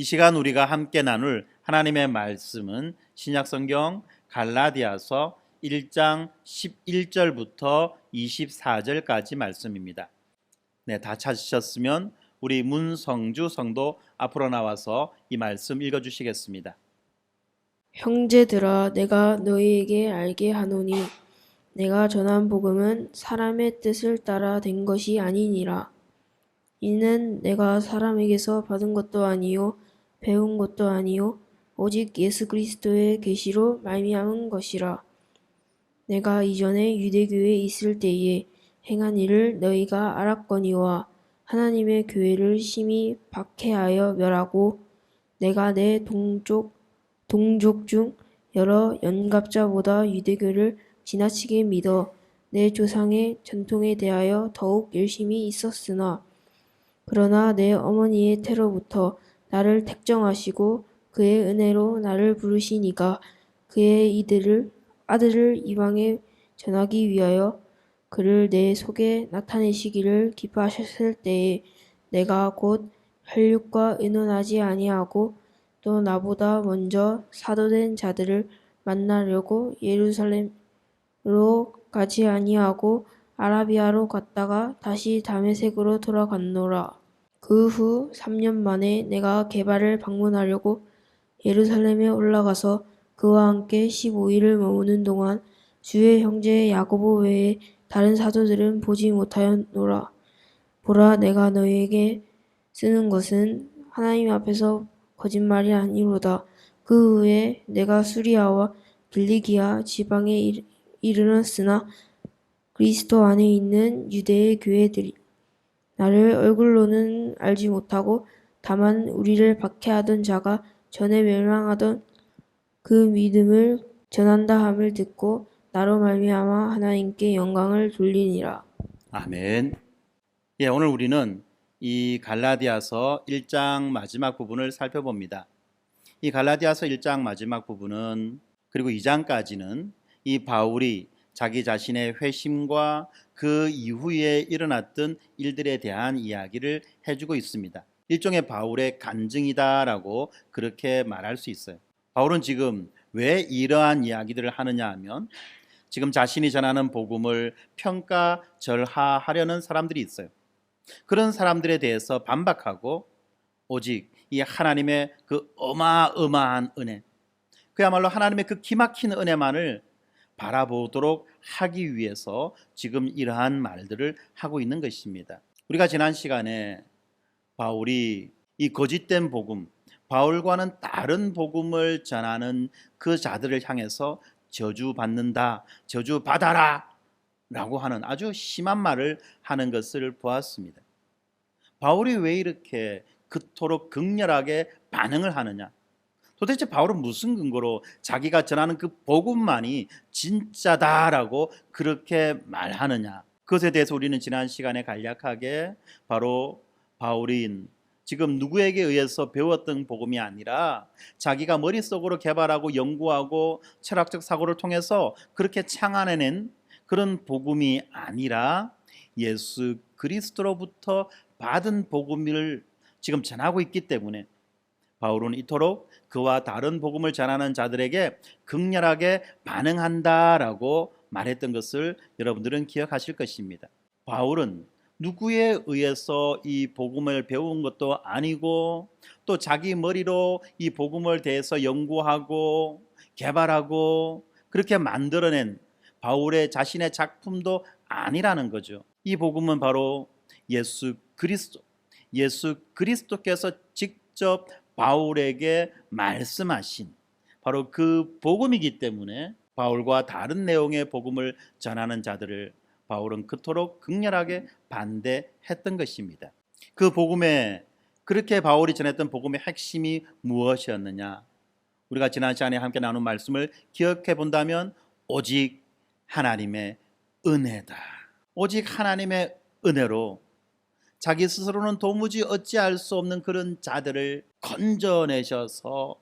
시간 우리가 함께 나눌 하나님의 말씀은 신약성경 갈라디아서 1장 11절부터 24절까지 말씀입니다. 네, 다 찾으셨으면 우리 문성주 성도 앞으로 나와서 이 말씀 읽어주시겠습니다. 형제들아, 내가 너희에게 알게 하노니 내가 전한 복음은 사람의 뜻을 따라 된 것이 아니니라. 이는 내가 사람에게서 받은 것도 아니요 배운 것도 아니요 오직 예수 그리스도의 계시로 말미암은 것이라. 내가 이전에 유대교에 있을 때에 행한 일을 너희가 알았거니와 하나님의 교회를 심히 박해하여 멸하고 내가 내 동족 중 여러 연갑자보다 유대교를 지나치게 믿어 내 조상의 전통에 대하여 더욱 열심히 있었으나 그러나 내 어머니의 태로부터 나를 택정하시고 그의 은혜로 나를 부르시니가 그의 아들을 이방에 전하기 위하여 그를 내 속에 나타내시기를 기뻐하셨을 때에 내가 곧 혈육과 의논하지 아니하고 또 나보다 먼저 사도된 자들을 만나려고 예루살렘으로 가지 아니하고 아라비아로 갔다가 다시 다메섹으로 돌아갔노라. 그 후 3년 만에 내가 게바를 방문하려고 예루살렘에 올라가서 그와 함께 15일을 머무는 동안 주의 형제 야고보 외에 다른 사도들은 보지 못하였노라. 보라, 내가 너희에게 쓰는 것은 하나님 앞에서 거짓말이 아니로다. 그 후에 내가 수리아와 길리기아 지방에 이르렀으나 그리스도 안에 있는 유대의 교회들이 나를 얼굴로는 알지 못하고 다만 우리를 박해하던 자가 전에 멸망하던 그 믿음을 전한다 함을 듣고 나로 말미암아 하나님께 영광을 돌리니라. 아멘. 예, 오늘 우리는 이 갈라디아서 1장 마지막 부분을 살펴봅니다. 이 갈라디아서 1장 마지막 부분은 그리고 2장까지는 이 바울이 자기 자신의 회심과 그 이후에 일어났던 일들에 대한 이야기를 해주고 있습니다. 일종의 바울의 간증이다라고 그렇게 말할 수 있어요. 바울은 지금 왜 이러한 이야기들을 하느냐 하면 지금 자신이 전하는 복음을 평가절하하려는 사람들이 있어요. 그런 사람들에 대해서 반박하고 오직 이 하나님의 그 어마어마한 은혜, 그야말로 하나님의 그 기막힌 은혜만을 바라보도록 하기 위해서 지금 이러한 말들을 하고 있는 것입니다. 우리가 지난 시간에 바울이 이 거짓된 복음, 바울과는 다른 복음을 전하는 그 자들을 향해서 저주받는다, 저주받아라 라고 하는 아주 심한 말을 하는 것을 보았습니다. 바울이 왜 이렇게 그토록 극렬하게 반응을 하느냐? 도대체 바울은 무슨 근거로 자기가 전하는 그 복음만이 진짜다라고 그렇게 말하느냐? 그것에 대해서 우리는 지난 시간에 간략하게 바로 바울이 지금 누구에게 의해서 배웠던 복음이 아니라 자기가 머릿속으로 개발하고 연구하고 철학적 사고를 통해서 그렇게 창안해낸 그런 복음이 아니라 예수 그리스도로부터 받은 복음을 지금 전하고 있기 때문에 바울은 이토록 그와 다른 복음을 전하는 자들에게 극렬하게 반응한다라고 말했던 것을 여러분들은 기억하실 것입니다. 바울은 누구에 의해서 이 복음을 배운 것도 아니고 또 자기 머리로 이 복음을 대해서 연구하고 개발하고 그렇게 만들어낸 바울의 자신의 작품도 아니라는 거죠. 이 복음은 바로 예수 그리스도께서 직접 바울에게 말씀하신 바로 그 복음이기 때문에 바울과 다른 내용의 복음을 전하는 자들을 바울은 그토록 극렬하게 반대했던 것입니다. 그 복음에 그렇게 바울이 전했던 복음의 핵심이 무엇이었느냐? 우리가 지난 시간에 함께 나눈 말씀을 기억해 본다면 오직 하나님의 은혜다. 오직 하나님의 은혜로 자기 스스로는 도무지 어찌할 수 없는 그런 자들을 건져내셔서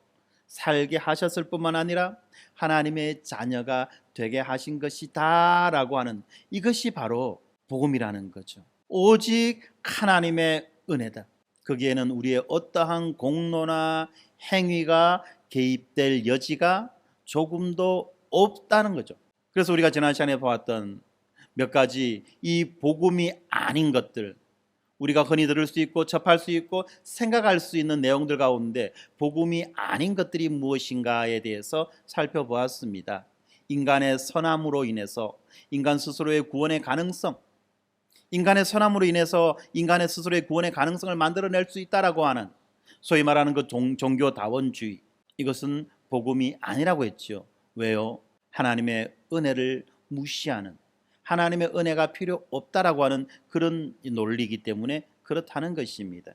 살게 하셨을 뿐만 아니라 하나님의 자녀가 되게 하신 것이다 라고 하는 이것이 바로 복음이라는 거죠. 오직 하나님의 은혜다. 거기에는 우리의 어떠한 공로나 행위가 개입될 여지가 조금도 없다는 거죠. 그래서 우리가 지난 시간에 보았던 몇 가지 이 복음이 아닌 것들, 우리가 흔히 들을 수 있고 접할 수 있고 생각할 수 있는 내용들 가운데 복음이 아닌 것들이 무엇인가에 대해서 살펴보았습니다. 인간의 선함으로 인해서 인간 스스로의 구원의 가능성, 인간의 선함으로 인해서 인간의 스스로의 구원의 가능성을 만들어낼 수 있다라고 하는 소위 말하는 그 종교다원주의, 이것은 복음이 아니라고 했죠. 왜요? 하나님의 은혜를 무시하는, 하나님의 은혜가 필요 없다라고 하는 그런 논리이기 때문에 그렇다는 것입니다.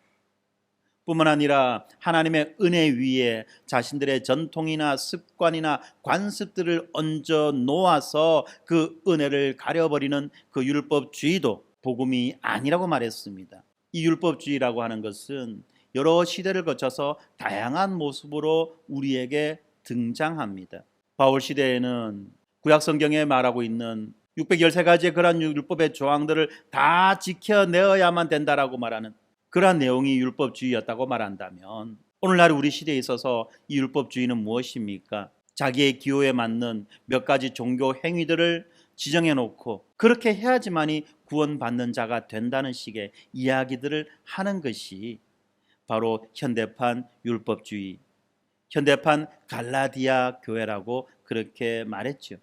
뿐만 아니라 하나님의 은혜 위에 자신들의 전통이나 습관이나 관습들을 얹어 놓아서 그 은혜를 가려버리는 그 율법주의도 복음이 아니라고 말했습니다. 이 율법주의라고 하는 것은 여러 시대를 거쳐서 다양한 모습으로 우리에게 등장합니다. 바울 시대에는 구약 성경에 말하고 있는 613가지의 그러한 율법의 조항들을 다 지켜내어야만 된다라고 말하는 그러한 내용이 율법주의였다고 말한다면, 오늘날 우리 시대에 있어서 이 율법주의는 무엇입니까? 자기의 기호에 맞는 몇 가지 종교 행위들을 지정해 놓고 그렇게 해야지만이 구원받는 자가 된다는 식의 이야기들을 하는 것이 바로 현대판 율법주의, 현대판 갈라디아 교회라고 그렇게 말했죠.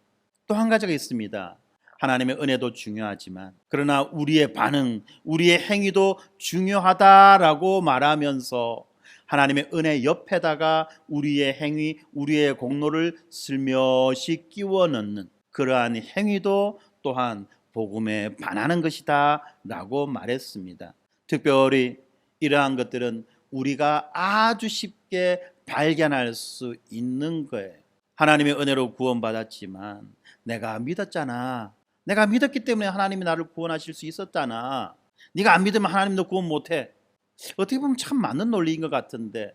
또 한 가지가 있습니다. 하나님의 은혜도 중요하지만 그러나 우리의 반응, 우리의 행위도 중요하다라고 말하면서 하나님의 은혜 옆에다가 우리의 행위, 우리의 공로를 슬며시 끼워 넣는 그러한 행위도 또한 복음에 반하는 것이다 라고 말했습니다. 특별히 이러한 것들은 우리가 아주 쉽게 발견할 수 있는 거예요. 하나님의 은혜로 구원받았지만 내가 믿었잖아, 내가 믿었기 때문에 하나님이 나를 구원하실 수 있었잖아, 네가 안 믿으면 하나님도 구원 못해. 어떻게 보면 참 맞는 논리인 것 같은데,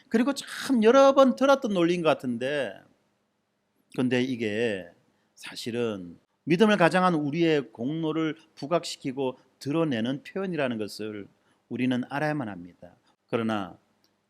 그리고 참 여러 번 들었던 논리인 것 같은데, 그런데 이게 사실은 믿음을 가장한 우리의 공로를 부각시키고 드러내는 표현이라는 것을 우리는 알아야만 합니다. 그러나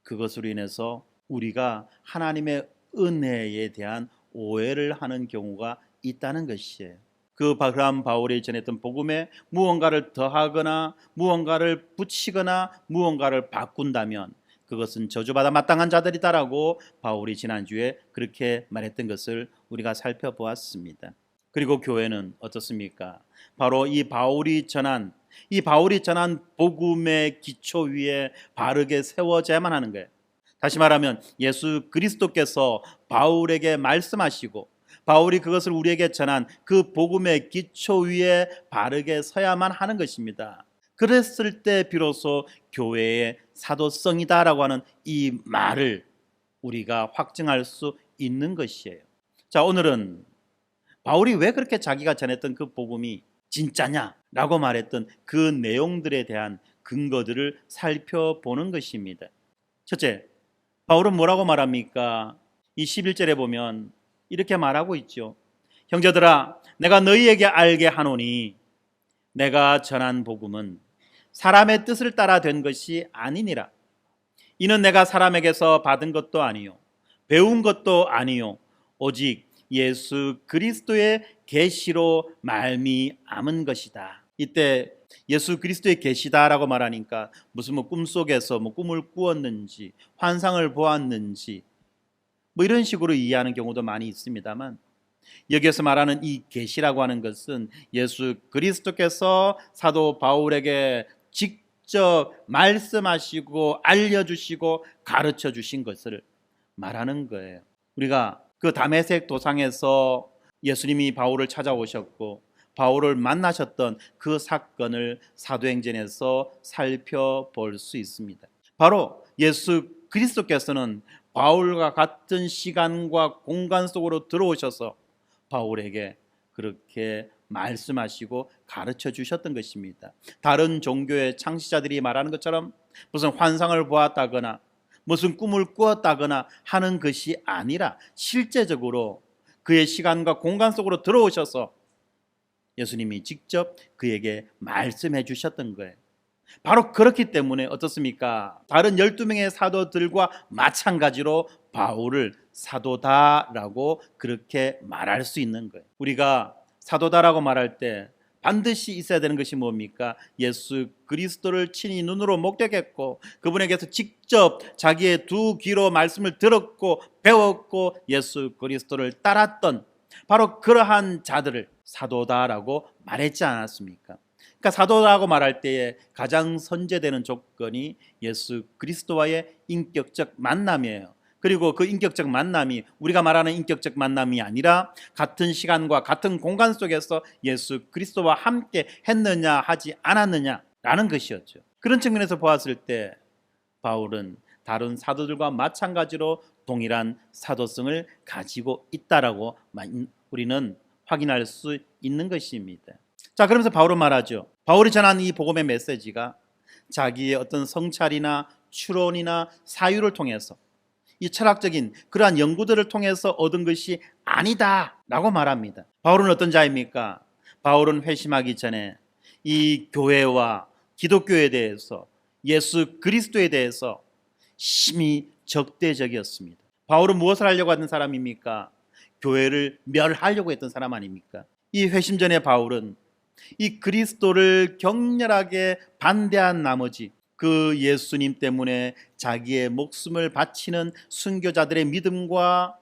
그것으로 인해서 우리가 하나님의 은혜에 대한 오해를 하는 경우가 있다는 것이에요. 그러한 바울이 전했던 복음에 무언가를 더하거나 무언가를 붙이거나 무언가를 바꾼다면 그것은 저주받아 마땅한 자들이다라고 바울이 지난주에 그렇게 말했던 것을 우리가 살펴보았습니다. 그리고 교회는 어떻습니까? 바로 이 바울이 전한 복음의 기초 위에 바르게 세워져야만 하는 거예요. 다시 말하면 예수 그리스도께서 바울에게 말씀하시고 바울이 그것을 우리에게 전한 그 복음의 기초 위에 바르게 서야만 하는 것입니다. 그랬을 때 비로소 교회의 사도성이다라고 하는 이 말을 우리가 확증할 수 있는 것이에요. 자, 오늘은 바울이 왜 그렇게 자기가 전했던 그 복음이 진짜냐라고 말했던 그 내용들에 대한 근거들을 살펴보는 것입니다. 첫째, 바울은 뭐라고 말합니까? 이 11절에 보면 이렇게 말하고 있죠. 형제들아, 내가 너희에게 알게 하노니 내가 전한 복음은 사람의 뜻을 따라 된 것이 아니니라. 이는 내가 사람에게서 받은 것도 아니요 배운 것도 아니요 오직 예수 그리스도의 계시로 말미암은 것이다. 이때 예수 그리스도의 계시다라고 말하니까 무슨 꿈속에서 꿈을 꾸었는지 환상을 보았는지 이런 식으로 이해하는 경우도 많이 있습니다만, 여기에서 말하는 이 계시라고 하는 것은 예수 그리스도께서 사도 바울에게 직접 말씀하시고 알려주시고 가르쳐 주신 것을 말하는 거예요. 우리가 그 다메섹 도상에서 예수님이 바울을 찾아오셨고 바울을 만나셨던 그 사건을 사도행전에서 살펴볼 수 있습니다. 바로 예수 그리스도께서는 바울과 같은 시간과 공간 속으로 들어오셔서 바울에게 그렇게 말씀하시고 가르쳐 주셨던 것입니다. 다른 종교의 창시자들이 말하는 것처럼 무슨 환상을 보았다거나 무슨 꿈을 꾸었다거나 하는 것이 아니라 실제적으로 그의 시간과 공간 속으로 들어오셔서 예수님이 직접 그에게 말씀해 주셨던 거예요. 바로 그렇기 때문에 어떻습니까? 다른 12명의 사도들과 마찬가지로 바울을 사도다라고 그렇게 말할 수 있는 거예요. 우리가 사도다라고 말할 때 반드시 있어야 되는 것이 뭡니까? 예수 그리스도를 친히 눈으로 목격했고 그분에게서 직접 자기의 두 귀로 말씀을 들었고 배웠고 예수 그리스도를 따랐던 바로 그러한 자들을 사도다라고 말했지 않았습니까? 그러니까 사도라고 말할 때에 가장 선제되는 조건이 예수 그리스도와의 인격적 만남이에요. 그리고 그 인격적 만남이 우리가 말하는 인격적 만남이 아니라 같은 시간과 같은 공간 속에서 예수 그리스도와 함께 했느냐 하지 않았느냐라는 것이었죠. 그런 측면에서 보았을 때 바울은 다른 사도들과 마찬가지로 동일한 사도성을 가지고 있다라고 우리는 확인할 수 있는 것입니다. 자, 그러면서 바울은 말하죠. 바울이 전한 이 복음의 메시지가 자기의 어떤 성찰이나 추론이나 사유를 통해서 이 철학적인 그러한 연구들을 통해서 얻은 것이 아니다라고 말합니다. 바울은 어떤 자입니까? 바울은 회심하기 전에 이 교회와 기독교에 대해서 예수 그리스도에 대해서 심히 적대적이었습니다. 바울은 무엇을 하려고 하던 사람입니까? 교회를 멸하려고 했던 사람 아닙니까? 이 회심 전에 바울은 이 그리스도를 격렬하게 반대한 나머지 그 예수님 때문에 자기의 목숨을 바치는 순교자들의 믿음과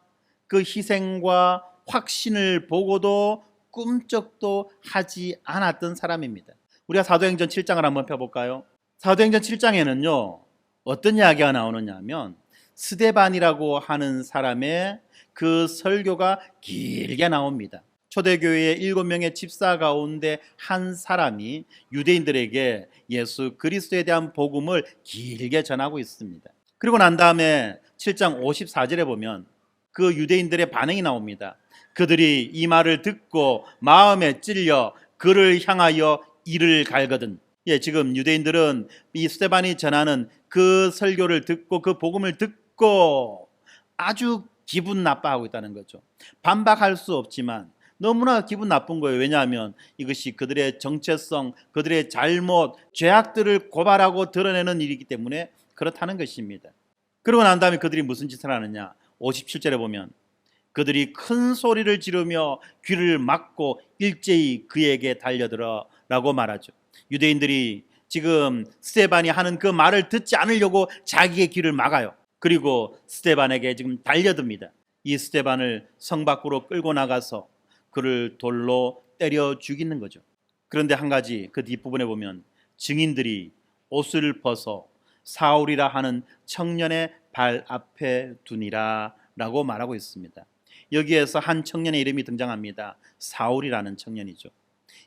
그 희생과 확신을 보고도 꿈쩍도 하지 않았던 사람입니다. 우리가 사도행전 7장을 한번 펴볼까요? 사도행전 7장에는요 어떤 이야기가 나오느냐 하면 스데반이라고 하는 사람의 그 설교가 길게 나옵니다. 초대교회의 7명의 집사 가운데 한 사람이 유대인들에게 예수 그리스도에 대한 복음을 길게 전하고 있습니다. 그리고 난 다음에 7장 54절에 보면 그 유대인들의 반응이 나옵니다. 그들이 이 말을 듣고 마음에 찔려 그를 향하여 이를 갈거든. 지금 유대인들은 이 스데반이 전하는 그 설교를 듣고 그 복음을 듣고 아주 기분 나빠하고 있다는 거죠. 반박할 수 없지만 너무나 기분 나쁜 거예요. 왜냐하면 이것이 그들의 정체성, 그들의 잘못, 죄악들을 고발하고 드러내는 일이기 때문에 그렇다는 것입니다. 그러고 난 다음에 그들이 무슨 짓을 하느냐? 57절에 보면 그들이 큰 소리를 지르며 귀를 막고 일제히 그에게 달려들어 라고 말하죠. 유대인들이 지금 스데반이 하는 그 말을 듣지 않으려고 자기의 귀를 막아요. 그리고 스데반에게 지금 달려듭니다. 이 스데반을 성 밖으로 끌고 나가서 그를 돌로 때려 죽이는 거죠. 그런데 한 가지 그 뒷부분에 보면 증인들이 옷을 벗어 사울이라 하는 청년의 발 앞에 두니라 라고 말하고 있습니다. 여기에서 한 청년의 이름이 등장합니다. 사울이라는 청년이죠.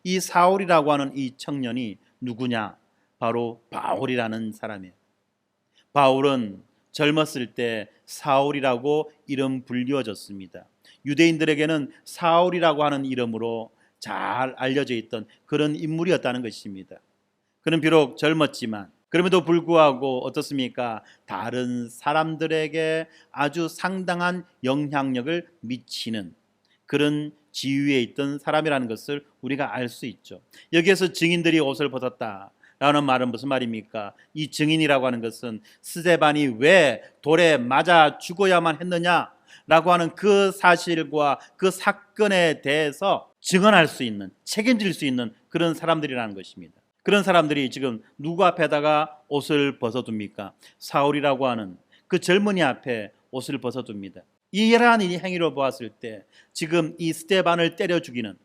이 사울이라고 하는 이 청년이 누구냐? 바로 바울이라는 사람이에요. 바울은 젊었을 때 사울이라고 이름 불리워졌습니다. 유대인들에게는 사울이라고 하는 이름으로 잘 알려져 있던 그런 인물이었다는 것입니다. 그는 비록 젊었지만 그럼에도 불구하고 어떻습니까? 다른 사람들에게 아주 상당한 영향력을 미치는 그런 지위에 있던 사람이라는 것을 우리가 알 수 있죠. 여기에서 증인들이 옷을 벗었다 라는 말은 무슨 말입니까? 이 증인이라고 하는 것은 스데반이 왜 돌에 맞아 죽어야만 했느냐 라고 하는 그 사실과 그 사건에 대해서 증언할 수 있는, 책임질 수 있는 그런 사람들이라는 것입니다. 그런 사람들이 지금 누구 앞에다가 옷을 벗어둡니까? 사울이라고 하는 그 젊은이 앞에 옷을 벗어둡니다. 이러한 행위로 보았을 때 지금 이 스데반을 때려 죽이는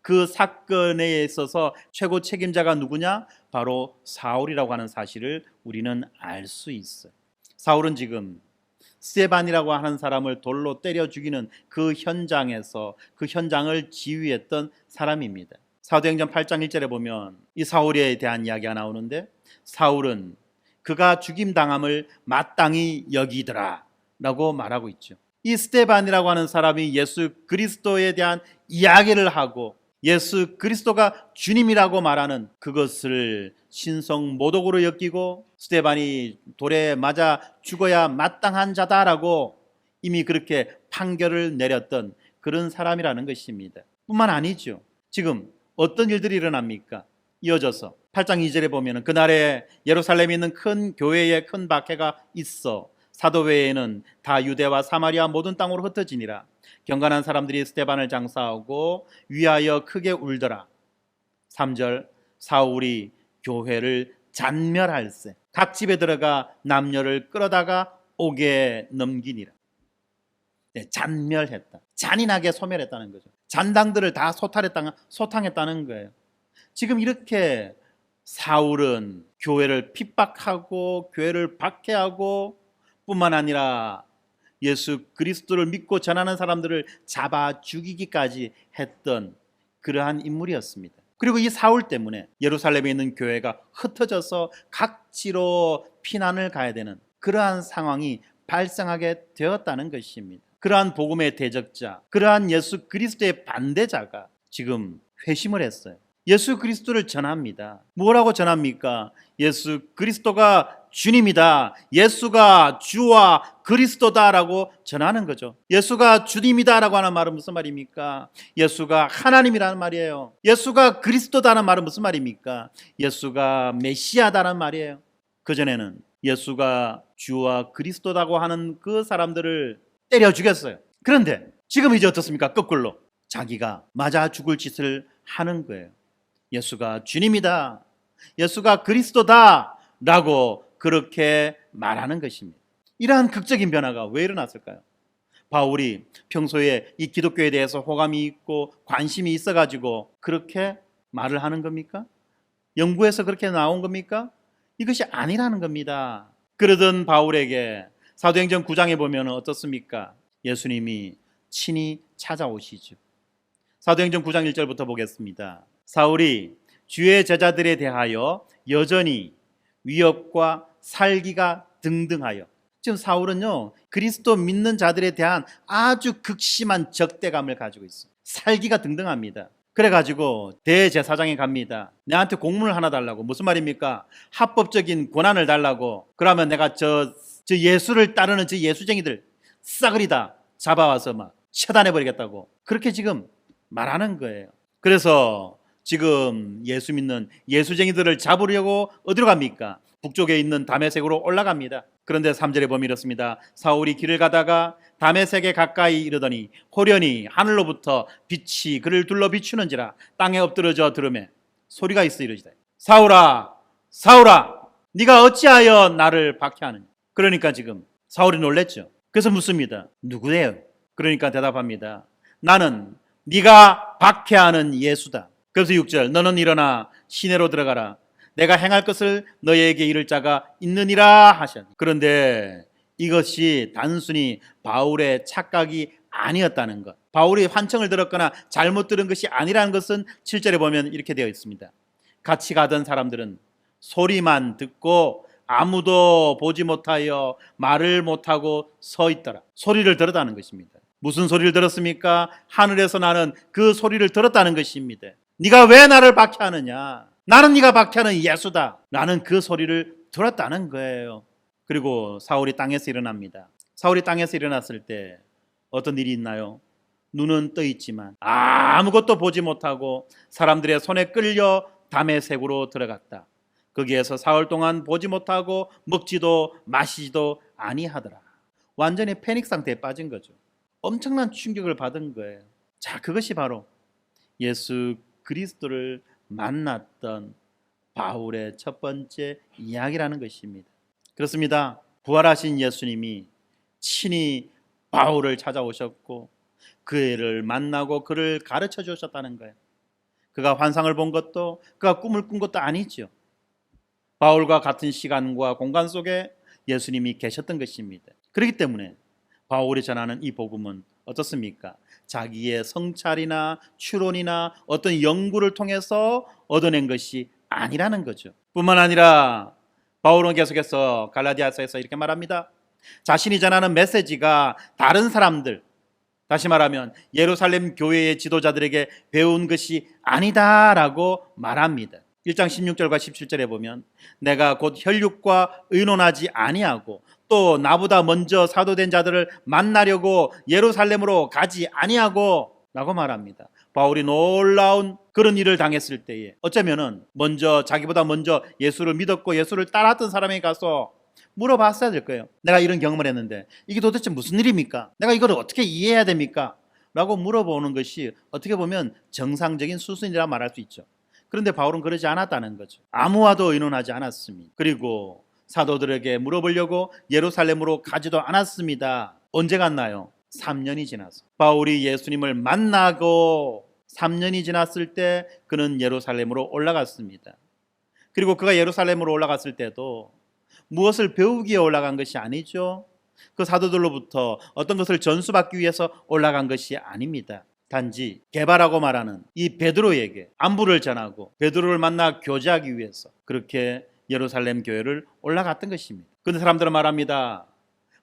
그 사건에 있어서 최고 책임자가 누구냐? 바로 사울이라고 하는 사실을 우리는 알 수 있어요. 사울은 지금 스데반이라고 하는 사람을 돌로 때려 죽이는 그 현장에서 그 현장을 지휘했던 사람입니다. 사도행전 8장 1절에 보면 이 사울에 대한 이야기가 나오는데 사울은 그가 죽임당함을 마땅히 여기더라 라고 말하고 있죠. 이 스데반이라고 하는 사람이 예수 그리스도에 대한 이야기를 하고 예수 그리스도가 주님이라고 말하는 그것을 신성모독으로 여기고 스데반이 돌에 맞아 죽어야 마땅한 자다라고 이미 그렇게 판결을 내렸던 그런 사람이라는 것입니다. 뿐만 아니죠. 지금 어떤 일들이 일어납니까? 이어져서 8장 2절에 보면 그날에 예루살렘에 있는 큰 교회에 큰 박해가 있어 사도 외에는 다 유대와 사마리아 모든 땅으로 흩어지니라. 경건한 사람들이 스데반을 장사하고 위하여 크게 울더라. 3절 사울이 교회를 잔멸할세 각 집에 들어가 남녀를 끌어다가 옥에 넘기니라. 네, 잔멸했다. 잔인하게 소멸했다는 거죠. 잔당들을 다 소탕했다는 거예요. 지금 이렇게 사울은 교회를 핍박하고 교회를 박해하고 뿐만 아니라 예수 그리스도를 믿고 전하는 사람들을 잡아 죽이기까지 했던 그러한 인물이었습니다. 그리고 이 사울 때문에 예루살렘에 있는 교회가 흩어져서 각지로 피난을 가야 되는 그러한 상황이 발생하게 되었다는 것입니다. 그러한 복음의 대적자, 그러한 예수 그리스도의 반대자가 지금 회심을 했어요. 예수 그리스도를 전합니다. 뭐라고 전합니까? 예수 그리스도가 주님이다. 예수가 주와 그리스도다라고 전하는 거죠. 예수가 주님이다라고 하는 말은 무슨 말입니까? 예수가 하나님이라는 말이에요. 예수가 그리스도다는 말은 무슨 말입니까? 예수가 메시아다는 말이에요. 그전에는 예수가 주와 그리스도다고 하는 그 사람들을 때려 죽였어요. 그런데 지금 이제 어떻습니까? 거꾸로 자기가 맞아 죽을 짓을 하는 거예요. 예수가 주님이다. 예수가 그리스도다 라고 그렇게 말하는 것입니다. 이러한 극적인 변화가 왜 일어났을까요? 바울이 평소에 이 기독교에 대해서 호감이 있고 관심이 있어가지고 그렇게 말을 하는 겁니까? 연구에서 그렇게 나온 겁니까? 이것이 아니라는 겁니다. 그러던 바울에게 사도행전 9장에 보면 어떻습니까? 예수님이 친히 찾아오시죠. 사도행전 9장 1절부터 보겠습니다. 사울이 주의 제자들에 대하여 여전히 위협과 살기가 등등하여, 지금 사울은요 그리스도 믿는 자들에 대한 아주 극심한 적대감을 가지고 있어요. 살기가 등등합니다. 그래가지고 대제사장에 갑니다. 내한테 공문을 하나 달라고. 무슨 말입니까? 합법적인 권한을 달라고. 그러면 내가 저 예수를 따르는 저 예수쟁이들 싸그리 다 잡아와서 막 처단해버리겠다고 그렇게 지금 말하는 거예요. 그래서 지금 예수 믿는 예수쟁이들을 잡으려고 어디로 갑니까? 북쪽에 있는 다메섹으로 올라갑니다. 그런데 3절에 보면 이렇습니다. 사울이 길을 가다가 다메섹에 가까이 이르더니 호련히 하늘로부터 빛이 그를 둘러 비추는지라 땅에 엎드러져 들으매 소리가 있어 이르시되 사울아 사울아 네가 어찌하여 나를 박해하느냐. 그러니까 지금 사울이 놀랬죠. 그래서 묻습니다. 누구예요? 그러니까 대답합니다. 나는 네가 박해하는 예수다. 그래서 6절 너는 일어나 시내로 들어가라. 내가 행할 것을 너희에게 이를 자가 있느니라 하셨니. 그런데 이것이 단순히 바울의 착각이 아니었다는 것, 바울이 환청을 들었거나 잘못 들은 것이 아니라는 것은 7절에 보면 이렇게 되어 있습니다. 같이 가던 사람들은 소리만 듣고 아무도 보지 못하여 말을 못하고 서 있더라. 소리를 들었다는 것입니다. 무슨 소리를 들었습니까? 하늘에서 나는 그 소리를 들었다는 것입니다. 네가 왜 나를 박해하느냐? 나는 네가 박해하는 예수다. 나는 그 소리를 들었다는 거예요. 그리고 사울이 땅에서 일어납니다. 사울이 땅에서 일어났을 때 어떤 일이 있나요? 눈은 떠 있지만 아무것도 보지 못하고 사람들의 손에 끌려 다메섹으로 들어갔다. 거기에서 사흘 동안 보지 못하고 먹지도 마시지도 아니하더라. 완전히 패닉 상태에 빠진 거죠. 엄청난 충격을 받은 거예요. 자, 그것이 바로 예수 그리스도를 만났던 바울의 첫 번째 이야기라는 것입니다. 그렇습니다. 부활하신 예수님이 친히 바울을 찾아오셨고 그를 만나고 그를 가르쳐 주셨다는 거예요. 그가 환상을 본 것도 그가 꿈을 꾼 것도 아니죠. 바울과 같은 시간과 공간 속에 예수님이 계셨던 것입니다. 그렇기 때문에 바울이 전하는 이 복음은 어떻습니까? 자기의 성찰이나 추론이나 어떤 연구를 통해서 얻어낸 것이 아니라는 거죠. 뿐만 아니라 바울은 계속해서 갈라디아서에서 이렇게 말합니다. 자신이 전하는 메시지가 다른 사람들, 다시 말하면 예루살렘 교회의 지도자들에게 배운 것이 아니다라고 말합니다. 1장 16절과 17절에 보면 내가 곧 혈육과 의논하지 아니하고 또 나보다 먼저 사도된 자들을 만나려고 예루살렘으로 가지 아니하고 라고 말합니다. 바울이 놀라운 그런 일을 당했을 때에 어쩌면은 자기보다 먼저 예수를 믿었고 예수를 따랐던 사람에게 가서 물어봤어야 될 거예요. 내가 이런 경험을 했는데 이게 도대체 무슨 일입니까? 내가 이걸 어떻게 이해해야 됩니까? 라고 물어보는 것이 어떻게 보면 정상적인 수순이라 말할 수 있죠. 그런데 바울은 그러지 않았다는 거죠. 아무와도 의논하지 않았습니다. 그리고 사도들에게 물어보려고 예루살렘으로 가지도 않았습니다. 언제 갔나요? 3년이 지나서. 바울이 예수님을 만나고 3년이 지났을 때 그는 예루살렘으로 올라갔습니다. 그리고 그가 예루살렘으로 올라갔을 때도 무엇을 배우기 위해 올라간 것이 아니죠. 그 사도들로부터 어떤 것을 전수받기 위해서 올라간 것이 아닙니다. 단지 게바라고 말하는 이 베드로에게 안부를 전하고 베드로를 만나 교제하기 위해서 그렇게 예루살렘 교회를 올라갔던 것입니다. 그런데 사람들은 말합니다.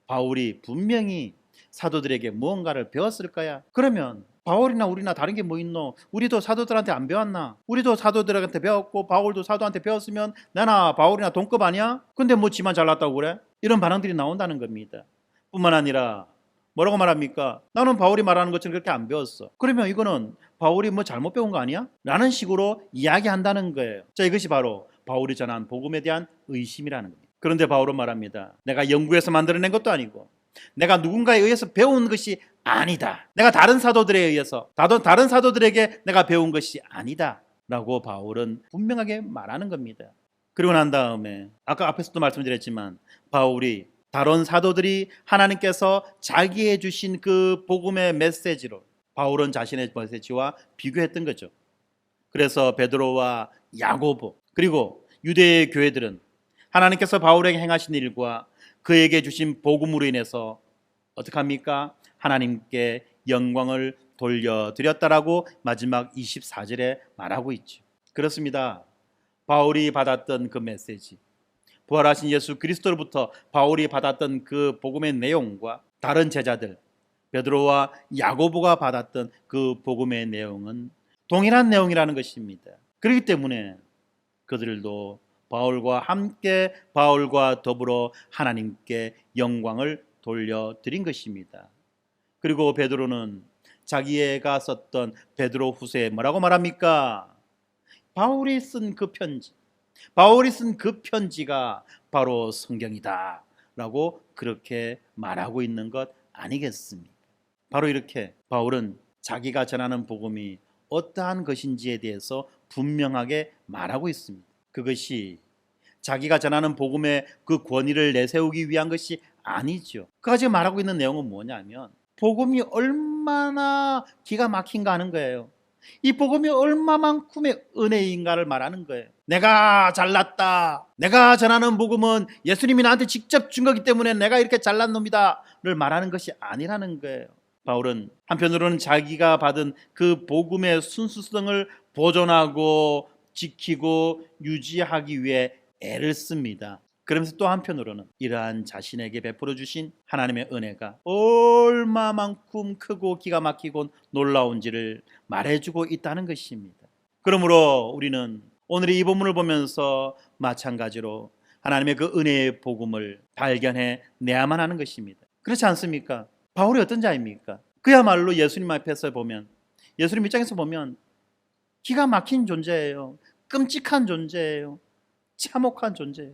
바울이 분명히 사도들에게 무언가를 배웠을 거야. 그러면 바울이나 우리나 다른 게 뭐 있노? 우리도 사도들한테 안 배웠나? 우리도 사도들한테 배웠고 바울도 사도한테 배웠으면 나나 바울이나 동급 아니야? 근데 뭐 지만 잘났다고 그래? 이런 반응들이 나온다는 겁니다. 뿐만 아니라 뭐라고 말합니까? 나는 바울이 말하는 것처럼 그렇게 안 배웠어. 그러면 이거는 바울이 뭐 잘못 배운 거 아니야? 라는 식으로 이야기한다는 거예요. 자, 이것이 바로 바울이 전한 복음에 대한 의심이라는 겁니다. 그런데 바울은 말합니다. 내가 연구해서 만들어낸 것도 아니고 내가 누군가에 의해서 배운 것이 아니다. 내가 다른 사도들에 의해서 다른 사도들에게 내가 배운 것이 아니다. 라고 바울은 분명하게 말하는 겁니다. 그리고 난 다음에 아까 앞에서도 말씀드렸지만 바울이 다른 사도들이 하나님께서 자기에 주신 그 복음의 메시지로 바울은 자신의 메시지와 비교했던 거죠. 그래서 베드로와 야고보 그리고 유대의 교회들은 하나님께서 바울에게 행하신 일과 그에게 주신 복음으로 인해서 어떻게 합니까? 하나님께 영광을 돌려드렸다라고 마지막 24절에 말하고 있죠. 그렇습니다. 바울이 받았던 그 메시지, 부활하신 예수 그리스도로부터 바울이 받았던 그 복음의 내용과 다른 제자들 베드로와 야고보가 받았던 그 복음의 내용은 동일한 내용이라는 것입니다. 그렇기 때문에 그들도 바울과 함께 바울과 더불어 하나님께 영광을 돌려드린 것입니다. 그리고 베드로는 자기가 썼던 베드로 후서에 뭐라고 말합니까? 바울이 쓴 그 편지가 바로 성경이다 라고 그렇게 말하고 있는 것 아니겠습니까? 바로 이렇게 바울은 자기가 전하는 복음이 어떠한 것인지에 대해서 분명하게 말하고 있습니다. 그것이 자기가 전하는 복음의 그 권위를 내세우기 위한 것이 아니죠. 그가 지금 말하고 있는 내용은 뭐냐면 복음이 얼마나 기가 막힌가 하는 거예요. 이 복음이 얼마만큼의 은혜인가를 말하는 거예요. 내가 잘났다. 내가 전하는 복음은 예수님이 나한테 직접 준 거기 때문에 내가 이렇게 잘난 놈이다를 말하는 것이 아니라는 거예요. 바울은 한편으로는 자기가 받은 그 복음의 순수성을 보존하고 지키고 유지하기 위해 애를 씁니다. 그러면서 또 한편으로는 이러한 자신에게 베풀어 주신 하나님의 은혜가 얼마만큼 크고 기가 막히고 놀라운지를 말해주고 있다는 것입니다. 그러므로 우리는 오늘 이 본문을 보면서 마찬가지로 하나님의 그 은혜의 복음을 발견해 내야만 하는 것입니다. 그렇지 않습니까? 바울이 어떤 자입니까? 그야말로 예수님 앞에서 보면, 예수님 입장에서 보면 기가 막힌 존재예요. 끔찍한 존재예요. 참혹한 존재예요.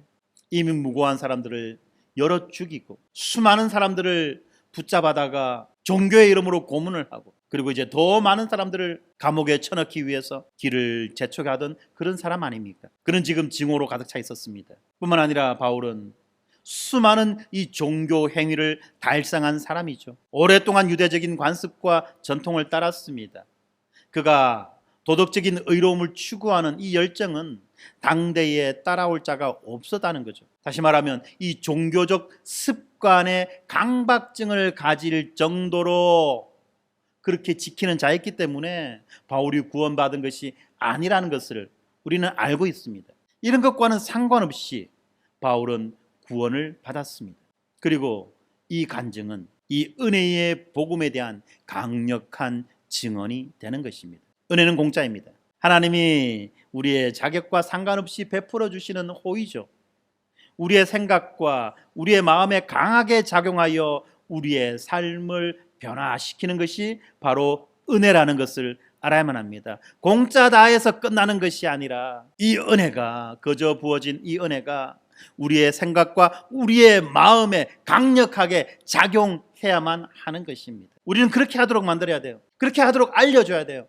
이미 무고한 사람들을 열어 죽이고 수많은 사람들을 붙잡아다가 종교의 이름으로 고문을 하고 그리고 이제 더 많은 사람들을 감옥에 쳐넣기 위해서 길을 재촉하던 그런 사람 아닙니까? 그는 지금 징후로 가득 차 있었습니다. 뿐만 아니라 바울은 수많은 이 종교 행위를 달성한 사람이죠. 오랫동안 유대적인 관습과 전통을 따랐습니다. 그가 도덕적인 의로움을 추구하는 이 열정은 당대에 따라올 자가 없었다는 거죠. 다시 말하면 이 종교적 습관의 강박증을 가질 정도로 그렇게 지키는 자였기 때문에 바울이 구원받은 것이 아니라는 것을 우리는 알고 있습니다. 이런 것과는 상관없이 바울은 구원을 받았습니다. 그리고 이 간증은 이 은혜의 복음에 대한 강력한 증언이 되는 것입니다. 은혜는 공짜입니다. 하나님이 우리의 자격과 상관없이 베풀어 주시는 호의죠. 우리의 생각과 우리의 마음에 강하게 작용하여 우리의 삶을 변화시키는 것이 바로 은혜라는 것을 알아야만 합니다. 공짜 다해서 끝나는 것이 아니라 이 은혜가, 그저 부어진 이 은혜가 우리의 생각과 우리의 마음에 강력하게 작용해야만 하는 것입니다. 우리는 그렇게 하도록 만들어야 돼요. 그렇게 하도록 알려줘야 돼요.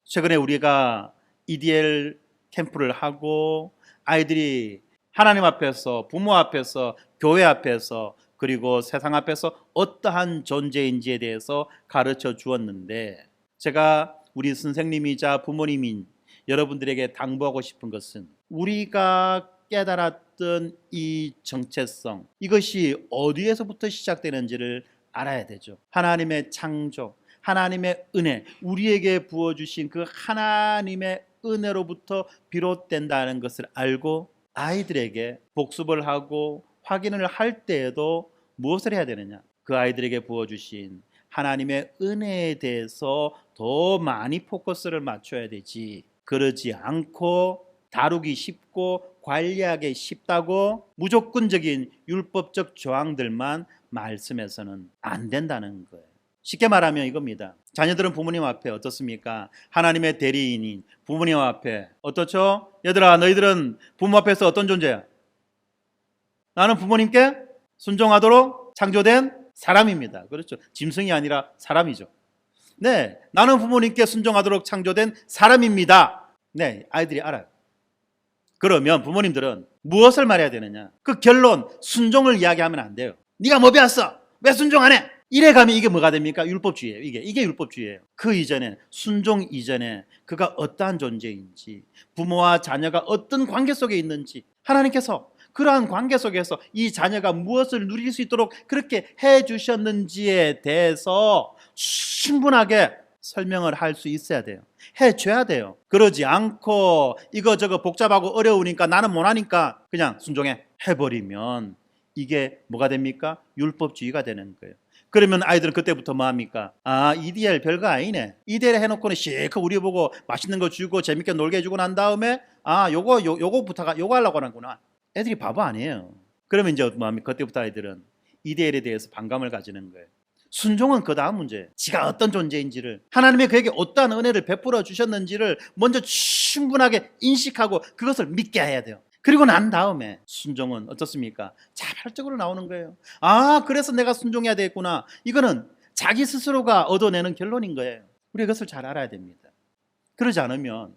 최근에 우리가 EDL 캠프를 하고 아이들이 하나님 앞에서, 부모 앞에서, 교회 앞에서, 그리고 세상 앞에서 어떠한 존재인지에 대해서 가르쳐 주었는데, 제가 우리 선생님이자 부모님인 여러분들에게 당부하고 싶은 것은, 우리가 깨달았던 이 정체성, 이것이 어디에서부터 시작되는지를 알아야 되죠. 하나님의 창조, 하나님의 은혜, 우리에게 부어주신 그 하나님의 은혜로부터 비롯된다는 것을 알고 아이들에게 복습을 하고 확인을 할 때에도 무엇을 해야 되느냐? 그 아이들에게 부어주신 하나님의 은혜에 대해서 더 많이 포커스를 맞춰야 되지, 그러지 않고 다루기 쉽고 관리하기 쉽다고 무조건적인 율법적 조항들만 말씀해서는 안 된다는 거예요. 쉽게 말하면 이겁니다. 자녀들은 부모님 앞에 어떻습니까? 하나님의 대리인인 부모님 앞에 어떻죠? 얘들아, 너희들은 부모 앞에서 어떤 존재야? 나는 부모님께 순종하도록 창조된 사람입니다. 그렇죠? 짐승이 아니라 사람이죠. 네, 나는 부모님께 순종하도록 창조된 사람입니다. 네, 아이들이 알아요. 그러면 부모님들은 무엇을 말해야 되느냐? 그 결론, 순종을 이야기하면 안 돼요. 네가 뭐 배웠어? 왜 순종 안 해? 이래 가면 이게 뭐가 됩니까? 율법주의예요. 이게 율법주의예요. 그 이전에, 순종 이전에 그가 어떠한 존재인지, 부모와 자녀가 어떤 관계 속에 있는지, 하나님께서 그러한 관계 속에서 이 자녀가 무엇을 누릴 수 있도록 그렇게 해주셨는지에 대해서 충분하게 설명을 할 수 있어야 돼요. 해줘야 돼요. 그러지 않고 이거저거 복잡하고 어려우니까 나는 못하니까 그냥 순종해 해버리면 이게 뭐가 됩니까? 율법주의가 되는 거예요. 그러면 아이들은 그때부터 뭐 합니까? 아, EDL 별거 아니네. EDL 해놓고는 실컷 우리 보고 맛있는 거 주고 재밌게 놀게 해주고 난 다음에 요거 부탁, 요거 하려고 하는구나. 애들이 바보 아니에요. 그러면 이제 뭐 합니까? 그때부터 아이들은 EDL에 대해서 반감을 가지는 거예요. 순종은 그 다음 문제예요. 지가 어떤 존재인지를, 하나님이 그에게 어떠한 은혜를 베풀어 주셨는지를 먼저 충분하게 인식하고 그것을 믿게 해야 돼요. 그리고 난 다음에 순종은 어떻습니까? 자발적으로 나오는 거예요. 아, 그래서 내가 순종해야 되겠구나. 이거는 자기 스스로가 얻어내는 결론인 거예요. 우리가 그것을 잘 알아야 됩니다. 그러지 않으면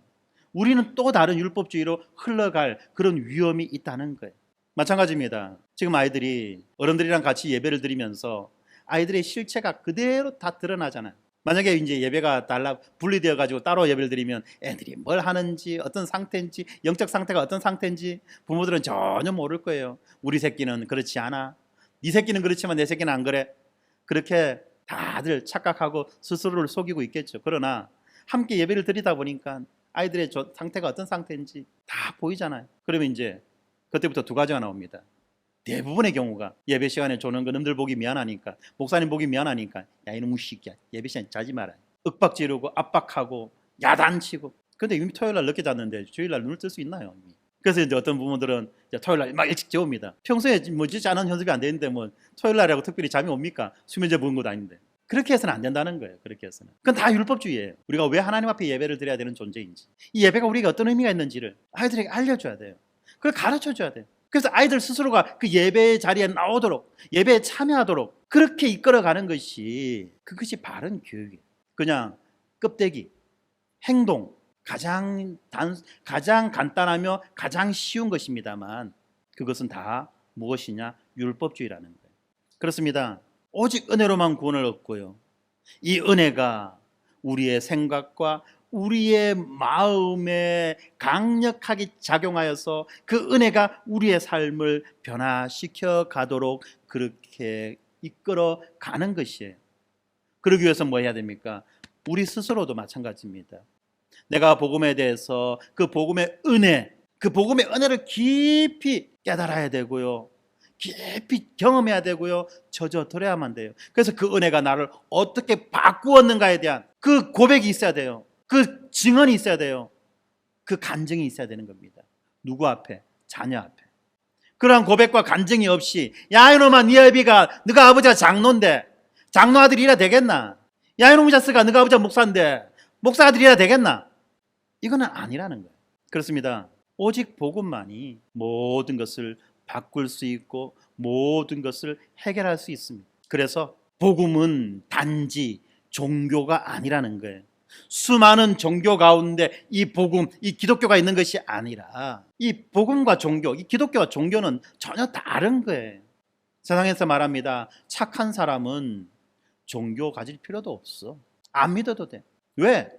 우리는 또 다른 율법주의로 흘러갈 그런 위험이 있다는 거예요. 마찬가지입니다. 지금 아이들이 어른들이랑 같이 예배를 드리면서 아이들의 실체가 그대로 다 드러나잖아요. 만약에 이제 예배가 분리되어 가지고 따로 예배를 드리면 애들이 뭘 하는지, 어떤 상태인지, 영적 상태가 어떤 상태인지 부모들은 전혀 모를 거예요. 우리 새끼는 그렇지 않아. 네 새끼는 그렇지만 내 새끼는 안 그래. 그렇게 다들 착각하고 스스로를 속이고 있겠죠. 그러나 함께 예배를 드리다 보니까 아이들의 상태가 어떤 상태인지 다 보이잖아요. 그러면 이제 그때부터 두 가지가 나옵니다. 대부분의 경우가 예배 시간에 조는 그놈들 보기 미안하니까, 목사님 보기 미안하니까, 야 이놈의 새끼야, 예배 시간에 자지 마라. 윽박 지르고 압박하고 야단치고. 근데 이미 토요일날 늦게 잤는데 주일날 눈을 뜰 수 있나요? 이미. 그래서 이제 어떤 부모들은 이제 토요일날 막 일찍 재웁니다. 평소에 뭐 짓지 않은 연습이 안 되는데 뭐 토요일날이라고 특별히 잠이 옵니까? 수면제 먹은 것도 아닌데. 그렇게 해서는 안 된다는 거예요. 그렇게 해서는. 그건 다 율법주의예요. 우리가 왜 하나님 앞에 예배를 드려야 되는 존재인지, 이 예배가 우리에게 어떤 의미가 있는지를 아이들에게 알려줘야 돼요. 그걸 가르쳐줘야 돼요. 그래서 아이들 스스로가 그 예배의 자리에 나오도록, 예배에 참여하도록 그렇게 이끌어가는 것이, 그것이 바른 교육이에요. 그냥 껍데기, 행동, 가장 간단하며 가장 쉬운 것입니다만 그것은 다 무엇이냐? 율법주의라는 거예요. 그렇습니다. 오직 은혜로만 구원을 얻고요, 이 은혜가 우리의 생각과 우리의 마음에 강력하게 작용하여서 그 은혜가 우리의 삶을 변화시켜 가도록 그렇게 이끌어 가는 것이에요. 그러기 위해서 뭐 해야 됩니까? 우리 스스로도 마찬가지입니다. 내가 복음에 대해서 그 복음의 은혜를 깊이 깨달아야 되고요, 깊이 경험해야 되고요, 젖어들어야만 돼요. 그래서 그 은혜가 나를 어떻게 바꾸었는가에 대한 그 고백이 있어야 돼요. 그 증언이 있어야 돼요. 그 간증이 있어야 되는 겁니다. 누구 앞에? 자녀 앞에. 그러한 고백과 간증이 없이, 야 이놈아, 네 아비가, 네가 아버지가 장로인데 장로 아들이 이래 되겠나? 야 이놈의 자식아, 너가 아버지가 목사인데 목사가 드려야 되겠나? 이거는 아니라는 거예요. 그렇습니다. 오직 복음만이 모든 것을 바꿀 수 있고 모든 것을 해결할 수 있습니다. 그래서 복음은 단지 종교가 아니라는 거예요. 수많은 종교 가운데 이 복음, 이 기독교가 있는 것이 아니라 이 복음과 종교, 이 기독교와 종교는 전혀 다른 거예요. 세상에서 말합니다. 착한 사람은 종교 가질 필요도 없어. 안 믿어도 돼. 왜?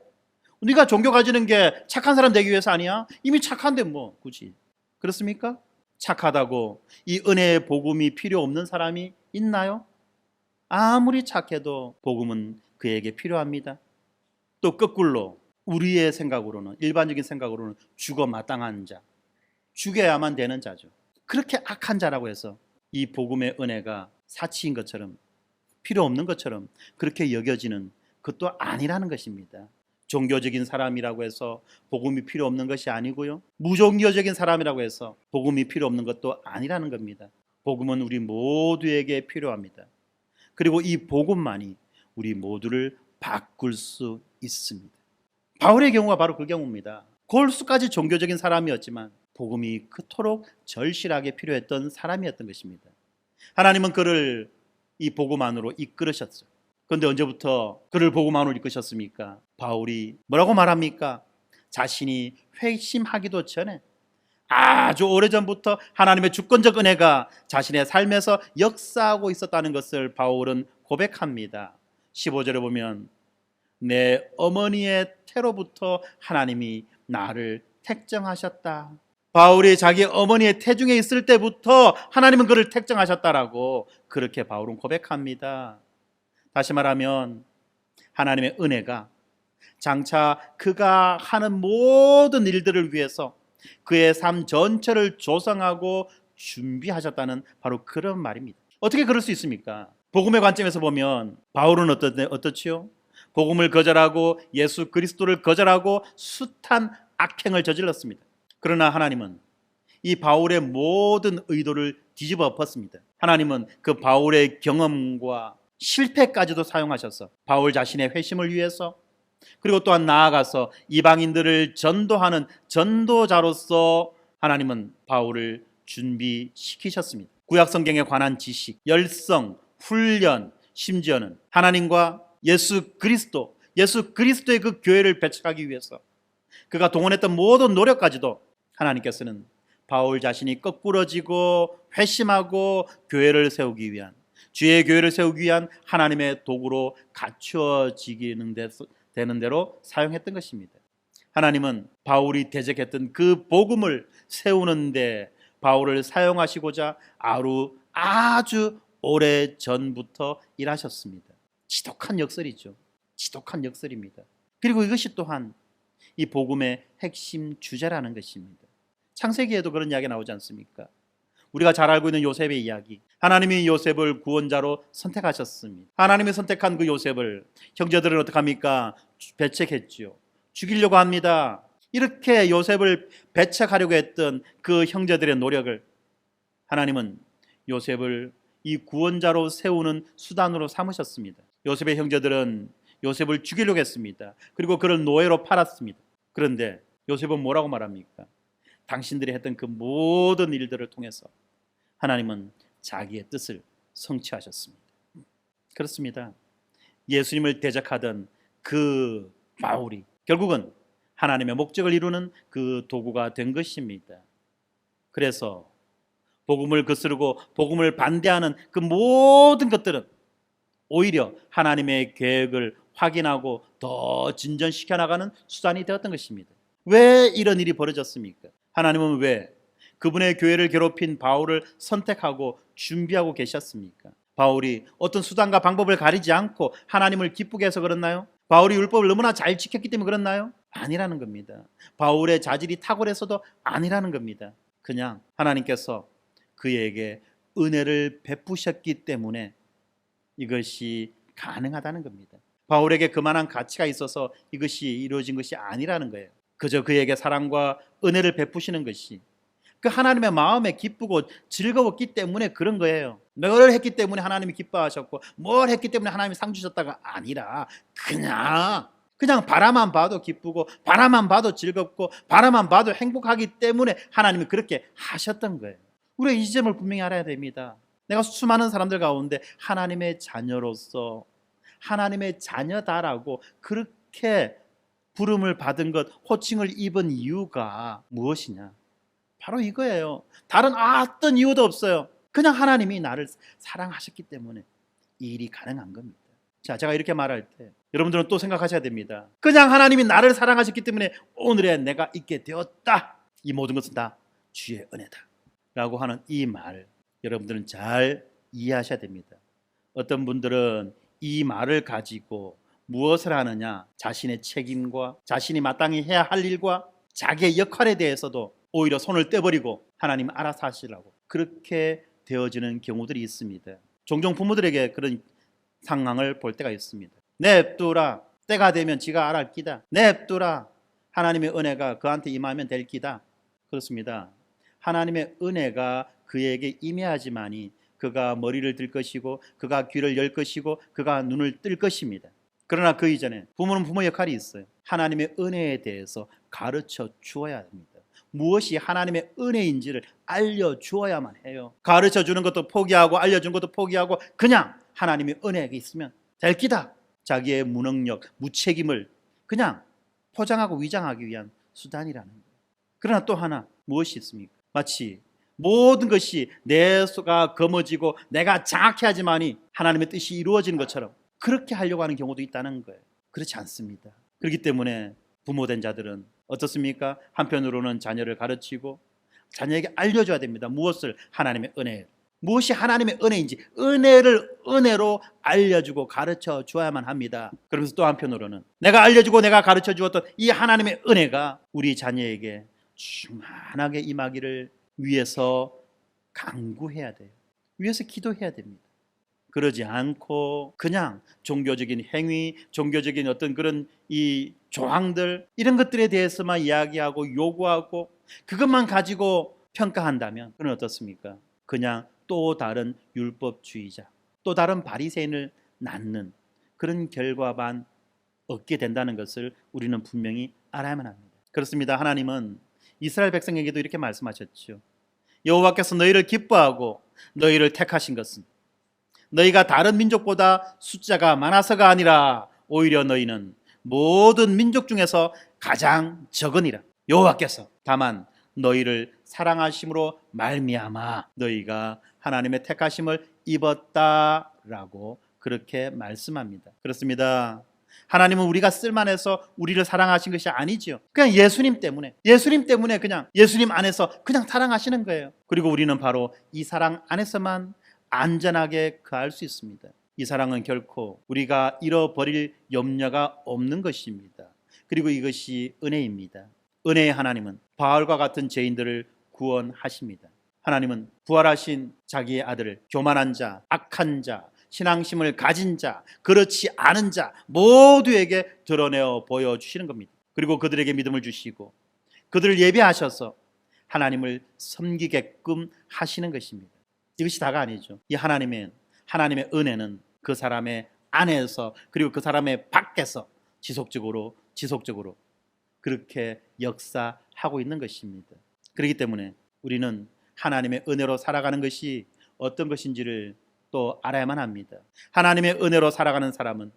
네가 종교 가지는 게 착한 사람 되기 위해서 아니야? 이미 착한데 뭐 굳이. 그렇습니까? 착하다고 이 은혜의 복음이 필요 없는 사람이 있나요? 아무리 착해도 복음은 그에게 필요합니다. 또 거꾸로 우리의 생각으로는, 일반적인 생각으로는 죽어 마땅한 자, 죽여야만 되는 자죠. 그렇게 악한 자라고 해서 이 복음의 은혜가 사치인 것처럼, 필요 없는 것처럼 그렇게 여겨지는 것도 아니라는 것입니다. 종교적인 사람이라고 해서 복음이 필요 없는 것이 아니고요, 무종교적인 사람이라고 해서 복음이 필요 없는 것도 아니라는 겁니다. 복음은 우리 모두에게 필요합니다. 그리고 이 복음만이 우리 모두를 바꿀 수 있습니다. 바울의 경우가 바로 그 경우입니다. 골수까지 종교적인 사람이었지만 복음이 그토록 절실하게 필요했던 사람이었던 것입니다. 하나님은 그를 이 복음 안으로 이끌으셨어요. 그런데 언제부터 그를 복음 안으로 이끄셨습니까? 바울이 뭐라고 말합니까? 자신이 회심하기도 전에 아주 오래전부터 하나님의 주권적 은혜가 자신의 삶에서 역사하고 있었다는 것을 바울은 고백합니다. 15절에 보면 내 어머니의 태로부터 하나님이 나를 택정하셨다. 바울이 자기 어머니의 태중에 있을 때부터 하나님은 그를 택정하셨다라고 그렇게 바울은 고백합니다. 다시 말하면 하나님의 은혜가 장차 그가 하는 모든 일들을 위해서 그의 삶 전체를 조성하고 준비하셨다는 바로 그런 말입니다. 어떻게 그럴 수 있습니까? 복음의 관점에서 보면 바울은 어떻지요? 복음을 거절하고 예수 그리스도를 거절하고 숱한 악행을 저질렀습니다. 그러나 하나님은 이 바울의 모든 의도를 뒤집어 엎었습니다. 하나님은 그 바울의 경험과 실패까지도 사용하셔서 바울 자신의 회심을 위해서, 그리고 또한 나아가서 이방인들을 전도하는 전도자로서 하나님은 바울을 준비시키셨습니다. 구약 성경에 관한 지식, 열성, 훈련, 심지어는 하나님과 예수 그리스도의 그 교회를 배척하기 위해서 그가 동원했던 모든 노력까지도 하나님께서는 바울 자신이 거꾸러지고 회심하고 교회를 세우기 위한, 주의 교회를 세우기 위한 하나님의 도구로 갖추어지는 되는 대로 사용했던 것입니다. 하나님은 바울이 대적했던 그 복음을 세우는데 바울을 사용하시고자 아주 오래 전부터 일하셨습니다. 지독한 역설이죠. 지독한 역설입니다. 그리고 이것이 또한 이 복음의 핵심 주제라는 것입니다. 창세기에도 그런 이야기가 나오지 않습니까? 우리가 잘 알고 있는 요셉의 이야기. 하나님이 요셉을 구원자로 선택하셨습니다. 하나님이 선택한 그 요셉을 형제들은 어떻게 합니까? 배척했지요. 죽이려고 합니다. 이렇게 요셉을 배척하려고 했던 그 형제들의 노력을 하나님은 요셉을 이 구원자로 세우는 수단으로 삼으셨습니다. 요셉의 형제들은 요셉을 죽이려고 했습니다. 그리고 그를 노예로 팔았습니다. 그런데 요셉은 뭐라고 말합니까? 당신들이 했던 그 모든 일들을 통해서 하나님은 자기의 뜻을 성취하셨습니다. 그렇습니다. 예수님을 대적하던 그 바울이 결국은 하나님의 목적을 이루는 그 도구가 된 것입니다. 그래서 복음을 거스르고 복음을 반대하는 그 모든 것들은 오히려 하나님의 계획을 확인하고 더 진전시켜 나가는 수단이 되었던 것입니다. 왜 이런 일이 벌어졌습니까? 하나님은 왜 그분의 교회를 괴롭힌 바울을 선택하고 준비하고 계셨습니까? 바울이 어떤 수단과 방법을 가리지 않고 하나님을 기쁘게 해서 그렇나요? 바울이 율법을 너무나 잘 지켰기 때문에 그렇나요? 아니라는 겁니다. 바울의 자질이 탁월해서도 아니라는 겁니다. 그냥 하나님께서 그에게 은혜를 베푸셨기 때문에 이것이 가능하다는 겁니다. 바울에게 그만한 가치가 있어서 이것이 이루어진 것이 아니라는 거예요. 그저 그에게 사랑과 은혜를 베푸시는 것이 그 하나님의 마음에 기쁘고 즐거웠기 때문에 그런 거예요. 뭘 했기 때문에 하나님이 기뻐하셨고 뭘 했기 때문에 하나님이 상 주셨다가 아니라 그냥 바라만 봐도 기쁘고 바라만 봐도 즐겁고 바라만 봐도 행복하기 때문에 하나님이 그렇게 하셨던 거예요. 우리가 이 점을 분명히 알아야 됩니다. 내가 수많은 사람들 가운데 하나님의 자녀로서 하나님의 자녀다라고 그렇게 부름을 받은 것, 호칭을 입은 이유가 무엇이냐? 바로 이거예요. 다른 어떤 이유도 없어요. 그냥 하나님이 나를 사랑하셨기 때문에 이 일이 가능한 겁니다. 자, 제가 이렇게 말할 때 여러분들은 또 생각하셔야 됩니다. 그냥 하나님이 나를 사랑하셨기 때문에 오늘에 내가 있게 되었다. 이 모든 것은 다 주의 은혜다 라고 하는 이 말, 여러분들은 잘 이해하셔야 됩니다. 어떤 분들은 이 말을 가지고 무엇을 하느냐, 자신의 책임과 자신이 마땅히 해야 할 일과 자기의 역할에 대해서도 오히려 손을 떼버리고 하나님 알아서 하시라고 그렇게 되어지는 경우들이 있습니다. 종종 부모들에게 그런 상황을 볼 때가 있습니다. 냅두라, 때가 되면 지가 알을 끼다. 냅두라, 하나님의 은혜가 그한테 임하면 될 끼다. 그렇습니다. 하나님의 은혜가 그에게 임해야지만이 그가 머리를 들 것이고 그가 귀를 열 것이고 그가 눈을 뜰 것입니다. 그러나 그 이전에 부모는 부모 역할이 있어요. 하나님의 은혜에 대해서 가르쳐 주어야 합니다. 무엇이 하나님의 은혜인지를 알려주어야만 해요. 가르쳐 주는 것도 포기하고 알려주는 것도 포기하고 그냥 하나님의 은혜가 있으면 될 기다. 자기의 무능력, 무책임을 그냥 포장하고 위장하기 위한 수단이라는 거예요. 그러나 또 하나 무엇이 있습니까? 마치 모든 것이 내 수가 거머쥐고 내가 장악해야지만이 하나님의 뜻이 이루어지는 것처럼 그렇게 하려고 하는 경우도 있다는 거예요. 그렇지 않습니다. 그렇기 때문에 부모된 자들은 어떻습니까? 한편으로는 자녀를 가르치고 자녀에게 알려줘야 됩니다. 무엇을? 하나님의 은혜. 무엇이 하나님의 은혜인지 은혜를 은혜로 알려주고 가르쳐 줘야만 합니다. 그러면서 또 한편으로는 내가 알려주고 내가 가르쳐 주었던 이 하나님의 은혜가 우리 자녀에게 충만하게 임하기를 위해서 간구해야 돼요. 위해서 기도해야 됩니다. 그러지 않고 그냥 종교적인 행위, 종교적인 어떤 그런 이 조항들 이런 것들에 대해서만 이야기하고 요구하고 그것만 가지고 평가한다면 그건 어떻습니까? 그냥 또 다른 율법주의자, 또 다른 바리새인을 낳는 그런 결과만 얻게 된다는 것을 우리는 분명히 알아야만 합니다. 그렇습니다. 하나님은 이스라엘 백성에게도 이렇게 말씀하셨죠. 여호와께서 너희를 기뻐하고 너희를 택하신 것은 너희가 다른 민족보다 숫자가 많아서가 아니라 오히려 너희는 모든 민족 중에서 가장 적으니라. 여호와께서 다만 너희를 사랑하심으로 말미암아 너희가 하나님의 택하심을 입었다라고 그렇게 말씀합니다. 그렇습니다. 하나님은 우리가 쓸만해서 우리를 사랑하신 것이 아니지요. 그냥 예수님 때문에 그냥 예수님 안에서 그냥 사랑하시는 거예요. 그리고 우리는 바로 이 사랑 안에서만 안전하게 거할 수 있습니다. 이 사랑은 결코 우리가 잃어버릴 염려가 없는 것입니다. 그리고 이것이 은혜입니다. 은혜의 하나님은 바울과 같은 죄인들을 구원하십니다. 하나님은 부활하신 자기의 아들을 교만한 자, 악한 자, 신앙심을 가진 자, 그렇지 않은 자 모두에게 드러내어 보여주시는 겁니다. 그리고 그들에게 믿음을 주시고 그들을 예배하셔서 하나님을 섬기게끔 하시는 것입니다. 이것이 다가 아니죠. 이 하나님의 은혜는 그 사람의 안에서 그리고 그 사람의 밖에서 지속적으로 그렇게 역사하고 있는 것입니다. 그렇기 때문에 우리는 하나님의 은혜로 살아가는 것이 어떤 것인지를 또 알아야만 합니다. 하나님의 은혜로 살아가는 사람은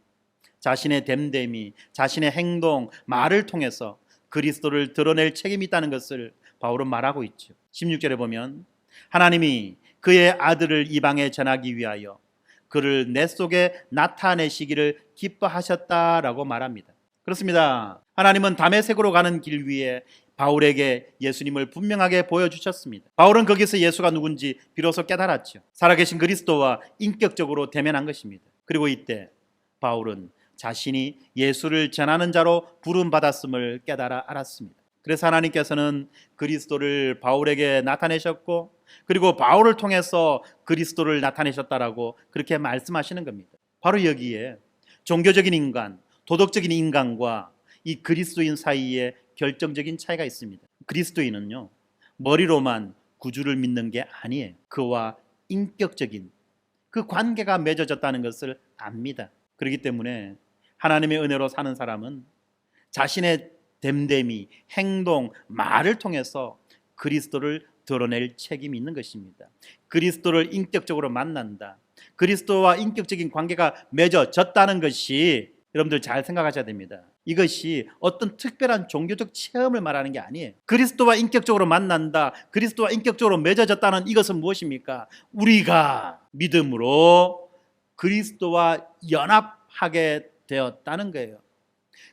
자신의 됨됨이, 자신의 행동, 말을 통해서 그리스도를 드러낼 책임이 있다는 것을 바울은 말하고 있죠. 16절에 보면 하나님이 그의 아들을 이방에 전하기 위하여 그를 내 속에 나타내시기를 기뻐하셨다라고 말합니다. 그렇습니다. 하나님은 다메섹으로 가는 길 위에 바울에게 예수님을 분명하게 보여주셨습니다. 바울은 거기서 예수가 누군지 비로소 깨달았죠. 살아계신 그리스도와 인격적으로 대면한 것입니다. 그리고 이때 바울은 자신이 예수를 전하는 자로 부름받았음을 깨달아 알았습니다. 그래서 하나님께서는 그리스도를 바울에게 나타내셨고 그리고 바울을 통해서 그리스도를 나타내셨다라고 그렇게 말씀하시는 겁니다. 바로 여기에 종교적인 인간, 도덕적인 인간과 이 그리스도인 사이에 결정적인 차이가 있습니다. 그리스도인은요, 머리로만 구주를 믿는 게 아니에요. 그와 인격적인 그 관계가 맺어졌다는 것을 압니다. 그렇기 때문에 하나님의 은혜로 사는 사람은 자신의 됨됨이, 행동, 말을 통해서 그리스도를 드러낼 책임이 있는 것입니다. 그리스도를 인격적으로 만난다. 그리스도와 인격적인 관계가 맺어졌다는 것이 여러분들 잘 생각하셔야 됩니다. 이것이 어떤 특별한 종교적 체험을 말하는 게 아니에요. 그리스도와 인격적으로 만난다. 그리스도와 인격적으로 맺어졌다는 이것은 무엇입니까? 우리가 믿음으로 그리스도와 연합하게 되었다는 거예요.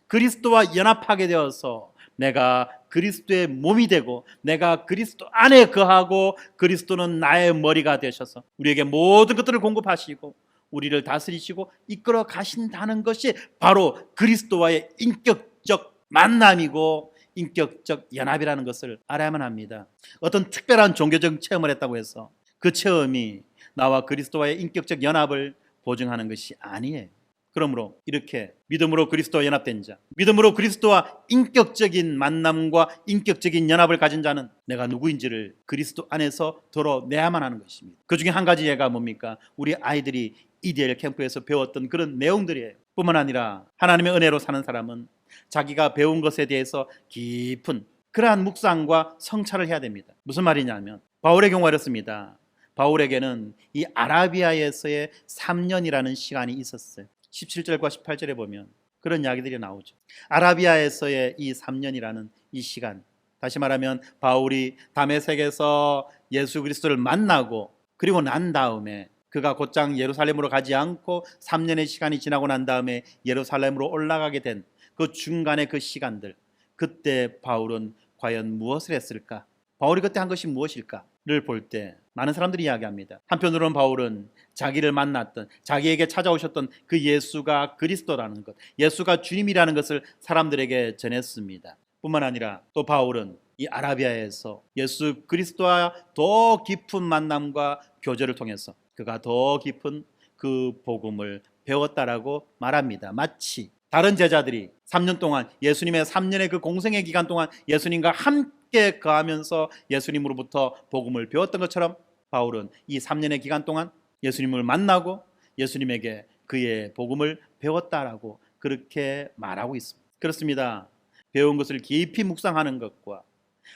그리스도와 연합하게 되어서 내가 그리스도의 몸이 되고 내가 그리스도 안에 거하고 그리스도는 나의 머리가 되셔서 우리에게 모든 것들을 공급하시고 우리를 다스리시고 이끌어 가신다는 것이 바로 그리스도와의 인격적 만남이고 인격적 연합이라는 것을 알아야만 합니다. 어떤 특별한 종교적 체험을 했다고 해서 그 체험이 나와 그리스도와의 인격적 연합을 보증하는 것이 아니에요. 그러므로 이렇게 믿음으로 그리스도와 연합된 자, 믿음으로 그리스도와 인격적인 만남과 인격적인 연합을 가진 자는 내가 누구인지를 그리스도 안에서 드러내야만 하는 것입니다. 그 중에 한 가지 예가 뭡니까? 우리 아이들이 EDL 캠프에서 배웠던 그런 내용들이에요. 뿐만 아니라 하나님의 은혜로 사는 사람은 자기가 배운 것에 대해서 깊은 그러한 묵상과 성찰을 해야 됩니다. 무슨 말이냐면 바울의 경우가 이렇습니다. 바울에게는 이 아라비아에서의 3년이라는 시간이 있었어요. 17절과 18절에 보면 그런 이야기들이 나오죠. 아라비아에서의 이 3년이라는 이 시간, 다시 말하면 바울이 다메섹에서 예수 그리스도를 만나고 그리고 난 다음에 그가 곧장 예루살렘으로 가지 않고 3년의 시간이 지나고 난 다음에 예루살렘으로 올라가게 된 그 중간의 그 시간들, 그때 바울은 과연 무엇을 했을까? 바울이 그때 한 것이 무엇일까를 볼 때 많은 사람들이 이야기합니다. 한편으로는 바울은 자기를 만났던, 자기에게 찾아오셨던 그 예수가 그리스도라는 것, 예수가 주님이라는 것을 사람들에게 전했습니다. 뿐만 아니라 또 바울은 이 아라비아에서 예수 그리스도와 더 깊은 만남과 교제를 통해서 그가 더 깊은 그 복음을 배웠다라고 말합니다. 마치 다른 제자들이 3년 동안 예수님의 3년의 그 공생의 기간 동안 예수님과 함께 거하면서 예수님으로부터 복음을 배웠던 것처럼 바울은 이 3년의 기간 동안 예수님을 만나고 예수님에게 그의 복음을 배웠다라고 그렇게 말하고 있습니다. 그렇습니다. 배운 것을 깊이 묵상하는 것과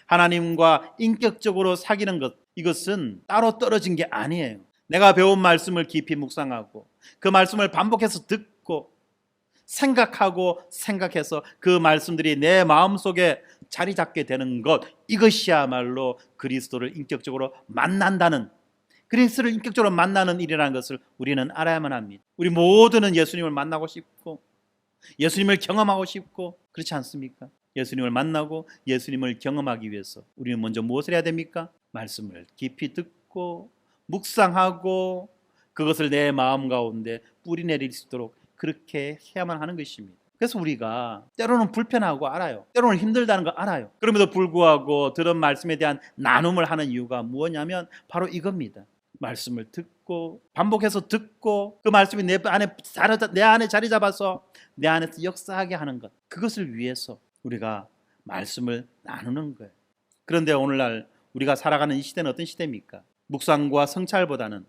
하나님과 인격적으로 사귀는 것, 이것은 따로 떨어진 게 아니에요. 내가 배운 말씀을 깊이 묵상하고 그 말씀을 반복해서 듣고 생각하고 생각해서 그 말씀들이 내 마음속에 자리 잡게 되는 것, 이것이야말로 그리스도를 인격적으로 만난다는, 그리스도를 인격적으로 만나는 일이라는 것을 우리는 알아야만 합니다. 우리 모두는 예수님을 만나고 싶고 예수님을 경험하고 싶고 그렇지 않습니까? 예수님을 만나고 예수님을 경험하기 위해서 우리는 먼저 무엇을 해야 됩니까? 말씀을 깊이 듣고 묵상하고 그것을 내 마음 가운데 뿌리 내릴 수 있도록 그렇게 해야만 하는 것입니다. 그래서 우리가 때로는 불편하고 알아요. 때로는 힘들다는 거 알아요. 그럼에도 불구하고 들은 말씀에 대한 나눔을 하는 이유가 무엇냐면 바로 이겁니다. 말씀을 듣고 반복해서 듣고 그 말씀이 내 안에 자리 잡아서 내 안에서 역사하게 하는 것, 그것을 위해서 우리가 말씀을 나누는 거예요. 그런데 오늘날 우리가 살아가는 이 시대는 어떤 시대입니까? 묵상과 성찰보다는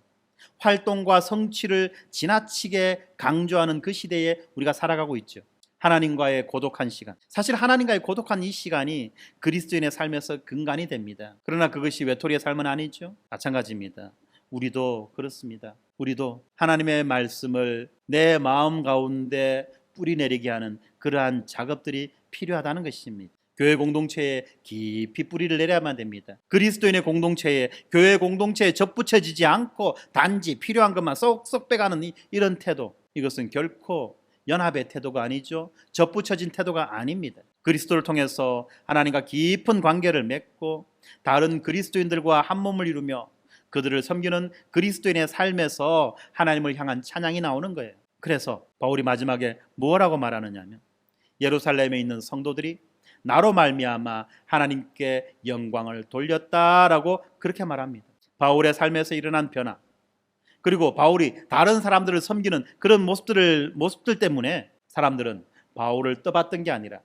활동과 성취를 지나치게 강조하는 그 시대에 우리가 살아가고 있죠. 하나님과의 고독한 시간, 사실 하나님과의 고독한 이 시간이 그리스도인의 삶에서 근간이 됩니다. 그러나 그것이 외톨이의 삶은 아니죠. 마찬가지입니다. 우리도 그렇습니다. 우리도 하나님의 말씀을 내 마음 가운데 뿌리내리게 하는 그러한 작업들이 필요하다는 것입니다. 교회 공동체에 깊이 뿌리를 내려야만 됩니다. 그리스도인의 공동체에, 교회 공동체에 접붙여지지 않고 단지 필요한 것만 쏙쏙 빼가는 이런 태도, 이것은 결코 연합의 태도가 아니죠. 접붙여진 태도가 아닙니다. 그리스도를 통해서 하나님과 깊은 관계를 맺고 다른 그리스도인들과 한 몸을 이루며 그들을 섬기는 그리스도인의 삶에서 하나님을 향한 찬양이 나오는 거예요. 그래서 바울이 마지막에 뭐라고 말하느냐면 예루살렘에 있는 성도들이 나로 말미암아 하나님께 영광을 돌렸다라고 그렇게 말합니다. 바울의 삶에서 일어난 변화, 그리고 바울이 다른 사람들을 섬기는 그런 모습들 때문에 사람들은 바울을 떠봤던 게 아니라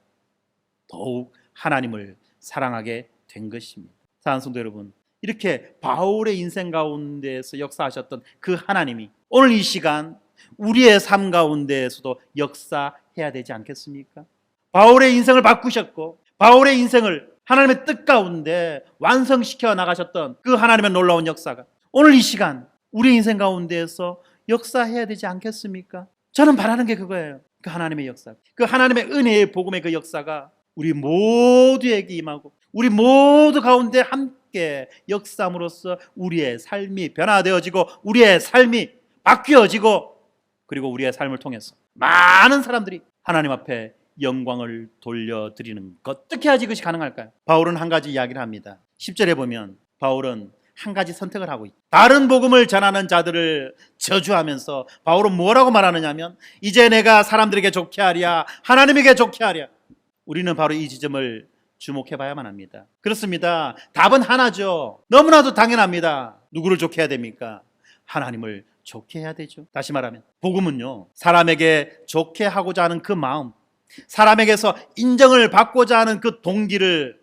더욱 하나님을 사랑하게 된 것입니다. 사랑하는 성도 여러분, 이렇게 바울의 인생 가운데에서 역사하셨던 그 하나님이 오늘 이 시간 우리의 삶 가운데에서도 역사해야 되지 않겠습니까? 바울의 인생을 바꾸셨고 바울의 인생을 하나님의 뜻 가운데 완성시켜 나가셨던 그 하나님의 놀라운 역사가 오늘 이 시간 우리 인생 가운데에서 역사해야 되지 않겠습니까? 저는 바라는 게 그거예요. 그 하나님의 역사, 그 하나님의 은혜의 복음의 그 역사가 우리 모두에게 임하고 우리 모두 가운데 함께 역사함으로써 우리의 삶이 변화되어지고 우리의 삶이 바뀌어지고 그리고 우리의 삶을 통해서 많은 사람들이 하나님 앞에 영광을 돌려드리는 것, 어떻게 해야지 그것이 가능할까요? 바울은 한 가지 이야기를 합니다. 10절에 보면 바울은 한 가지 선택을 하고 있다. 다른 복음을 전하는 자들을 저주하면서 바울은 뭐라고 말하느냐 하면 이제 내가 사람들에게 좋게 하랴 하나님에게 좋게 하랴. 우리는 바로 이 지점을 주목해 봐야만 합니다. 그렇습니다. 답은 하나죠. 너무나도 당연합니다. 누구를 좋게 해야 됩니까? 하나님을 좋게 해야 되죠. 다시 말하면 복음은요, 사람에게 좋게 하고자 하는 그 마음, 사람에게서 인정을 받고자 하는 그 동기를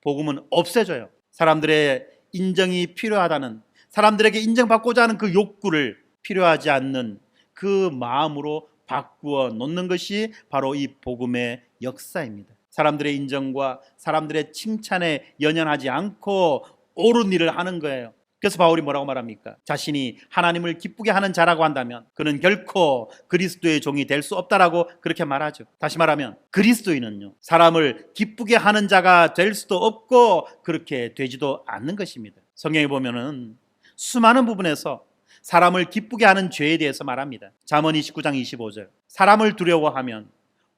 복음은 없애줘요. 사람들의 인정이 필요하다는, 사람들에게 인정받고자 하는 그 욕구를 필요하지 않는 그 마음으로 바꾸어 놓는 것이 바로 이 복음의 역사입니다. 사람들의 인정과 사람들의 칭찬에 연연하지 않고 옳은 일을 하는 거예요. 그래서 바울이 뭐라고 말합니까? 자신이 하나님을 기쁘게 하는 자라고 한다면 그는 결코 그리스도의 종이 될 수 없다라고 그렇게 말하죠. 다시 말하면 그리스도인은요, 사람을 기쁘게 하는 자가 될 수도 없고 그렇게 되지도 않는 것입니다. 성경에 보면은 수많은 부분에서 사람을 기쁘게 하는 죄에 대해서 말합니다. 잠언 29장 25절, 사람을 두려워하면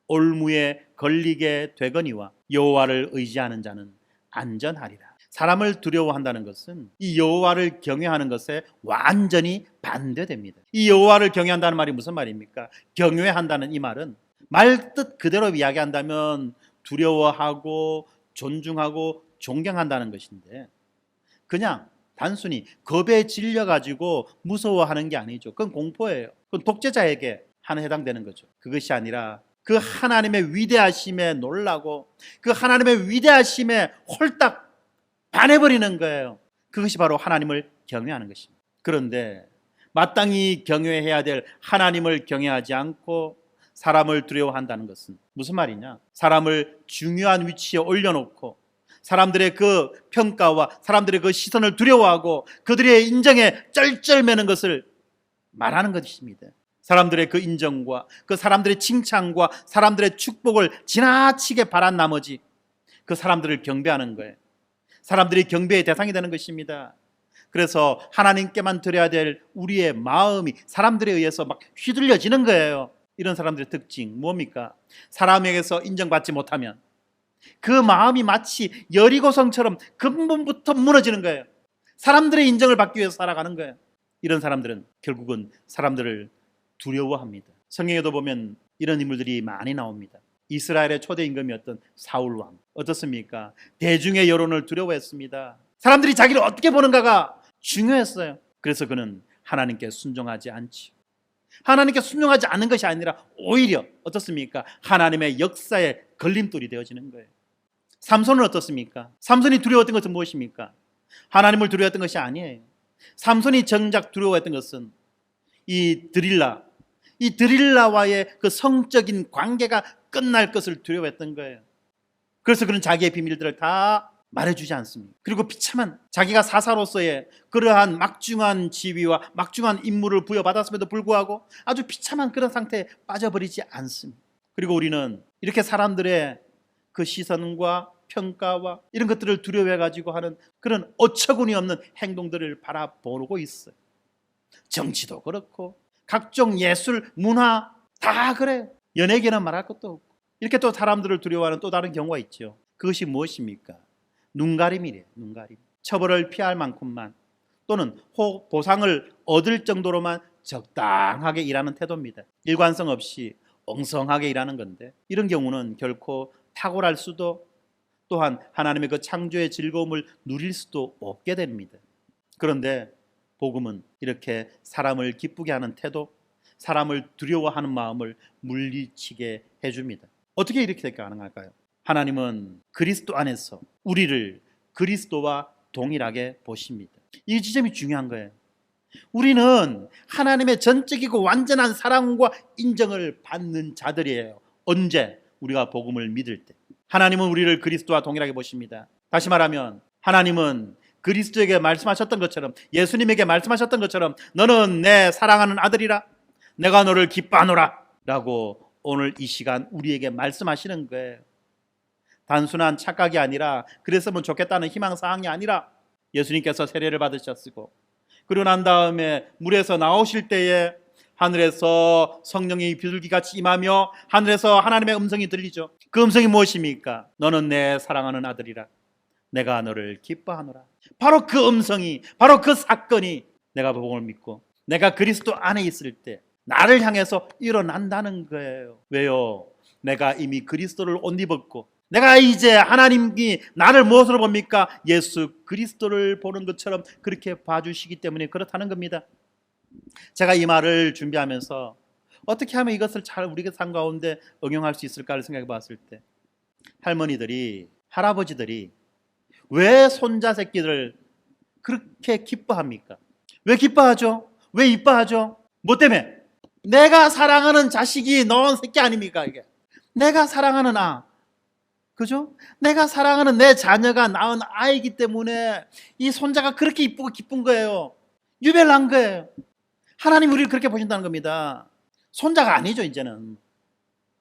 올무에 걸리게 되거니와 여호와를 의지하는 자는 안전하리라. 사람을 두려워한다는 것은 이 여호와를 경외하는 것에 완전히 반대됩니다. 이 여호와를 경외한다는 말이 무슨 말입니까? 경외한다는 이 말은 말뜻 그대로 이야기한다면 두려워하고 존중하고 존경한다는 것인데 그냥 단순히 겁에 질려가지고 무서워하는 게 아니죠. 그건 공포예요. 그건 독재자에게 해당되는 거죠. 그것이 아니라 그 하나님의 위대하심에 놀라고 그 하나님의 위대하심에 홀딱 반해버리는 거예요. 그것이 바로 하나님을 경외하는 것입니다. 그런데 마땅히 경외해야 될 하나님을 경외하지 않고 사람을 두려워한다는 것은 무슨 말이냐? 사람을 중요한 위치에 올려놓고 사람들의 그 평가와 사람들의 그 시선을 두려워하고 그들의 인정에 쩔쩔매는 것을 말하는 것입니다. 사람들의 그 인정과 그 사람들의 칭찬과 사람들의 축복을 지나치게 바란 나머지 그 사람들을 경배하는 거예요. 사람들이 경배의 대상이 되는 것입니다. 그래서 하나님께만 드려야 될 우리의 마음이 사람들에 의해서 막 휘둘려지는 거예요. 이런 사람들의 특징 뭡니까? 사람에게서 인정받지 못하면 그 마음이 마치 여리고성처럼 근본부터 무너지는 거예요. 사람들의 인정을 받기 위해서 살아가는 거예요. 이런 사람들은 결국은 사람들을 두려워합니다. 성경에도 보면 이런 인물들이 많이 나옵니다. 이스라엘의 초대 임금이었던 사울 왕 어떻습니까? 대중의 여론을 두려워했습니다. 사람들이 자기를 어떻게 보는가가 중요했어요. 그래서 그는 하나님께 순종하지 않지. 하나님께 순종하지 않는 것이 아니라 오히려 어떻습니까? 하나님의 역사에 걸림돌이 되어지는 거예요. 삼손은 어떻습니까? 삼손이 두려웠던 것은 무엇입니까? 하나님을 두려워했던 것이 아니에요. 삼손이 정작 두려워했던 것은 이 드릴라와의 그 성적인 관계가 끝날 것을 두려워했던 거예요. 그래서 그는 자기의 비밀들을 다 말해주지 않습니다. 그리고 비참한 자기가 사사로서의 그러한 막중한 지위와 막중한 임무를 부여받았음에도 불구하고 아주 비참한 그런 상태에 빠져버리지 않습니다. 그리고 우리는 이렇게 사람들의 그 시선과 평가와 이런 것들을 두려워해가지고 하는 그런 어처구니 없는 행동들을 바라보고 있어요. 정치도 그렇고 각종 예술, 문화 다 그래요. 연예계는 말할 것도 없고. 이렇게 또 사람들을 두려워하는 또 다른 경우가 있죠. 그것이 무엇입니까? 눈가림이래요. 눈가림. 처벌을 피할 만큼만 또는 보상을 얻을 정도로만 적당하게 일하는 태도입니다. 일관성 없이 엉성하게 일하는 건데 이런 경우는 결코 탁월할 수도 또한 하나님의 그 창조의 즐거움을 누릴 수도 없게 됩니다. 그런데 복음은 이렇게 사람을 기쁘게 하는 태도, 사람을 두려워하는 마음을 물리치게 해줍니다. 어떻게 이렇게 가능할까요? 하나님은 그리스도 안에서 우리를 그리스도와 동일하게 보십니다. 이 지점이 중요한 거예요. 우리는 하나님의 전적이고 완전한 사랑과 인정을 받는 자들이에요. 언제? 우리가 복음을 믿을 때. 하나님은 우리를 그리스도와 동일하게 보십니다. 다시 말하면 하나님은 그리스도에게 말씀하셨던 것처럼, 예수님에게 말씀하셨던 것처럼 너는 내 사랑하는 아들이라, 내가 너를 기뻐하노라 라고 오늘 이 시간 우리에게 말씀하시는 거예요. 단순한 착각이 아니라, 그랬으면 좋겠다는 희망사항이 아니라, 예수님께서 세례를 받으셨고 그러고 난 다음에 물에서 나오실 때에 하늘에서 성령이 비둘기같이 임하며 하늘에서 하나님의 음성이 들리죠. 그 음성이 무엇입니까? 너는 내 사랑하는 아들이라, 내가 너를 기뻐하노라. 바로 그 음성이, 바로 그 사건이 내가 복음을 믿고 내가 그리스도 안에 있을 때 나를 향해서 일어난다는 거예요. 왜요? 내가 이미 그리스도를 옷 입었고, 내가 이제 하나님이 나를 무엇으로 봅니까? 예수 그리스도를 보는 것처럼 그렇게 봐주시기 때문에 그렇다는 겁니다. 제가 이 말을 준비하면서 어떻게 하면 이것을 잘 우리가 삶 가운데 응용할 수 있을까를 생각해 봤을 때, 할머니들이, 할아버지들이 왜 손자 새끼들 그렇게 기뻐합니까? 왜 기뻐하죠? 왜 이뻐하죠? 뭐 때문에? 내가 사랑하는 자식이 낳은 새끼 아닙니까? 이게 내가 사랑하는 그죠? 내가 사랑하는 내 자녀가 낳은 아이기 때문에 이 손자가 그렇게 이쁘고 기쁜 거예요. 유배를 한 거예요. 하나님 우리를 그렇게 보신다는 겁니다. 손자가 아니죠, 이제는.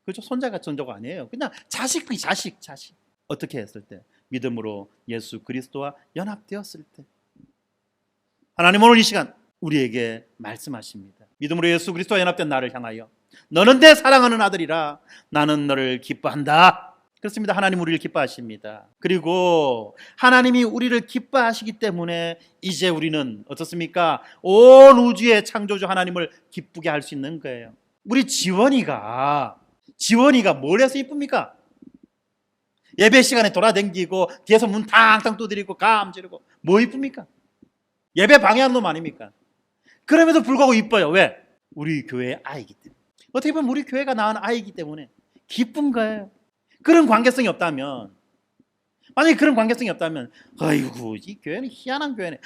그죠? 손자가 존재가 아니에요. 그냥 자식이 자식. 어떻게 했을 때? 믿음으로 예수 그리스도와 연합되었을 때. 하나님 오늘 이 시간 우리에게 말씀하십니다. 믿음으로 예수 그리스도와 연합된 나를 향하여 너는 내 사랑하는 아들이라, 나는 너를 기뻐한다. 그렇습니다. 하나님 우리를 기뻐하십니다. 그리고 하나님이 우리를 기뻐하시기 때문에 이제 우리는 어떻습니까? 온 우주의 창조주 하나님을 기쁘게 할 수 있는 거예요. 우리 지원이가 뭘 해서 이쁩니까? 예배 시간에 돌아다니고 뒤에서 문 탕탕 두드리고 감 지르고 뭐 이쁩니까? 예배 방해하는 놈 아닙니까? 그럼에도 불구하고 이뻐요. 왜? 우리 교회의 아이기 때문에. 어떻게 보면 우리 교회가 낳은 아이기 때문에 기쁜 거예요. 그런 관계성이 없다면, 만약에 그런 관계성이 없다면, 아이고 이 교회는 희한한 교회네,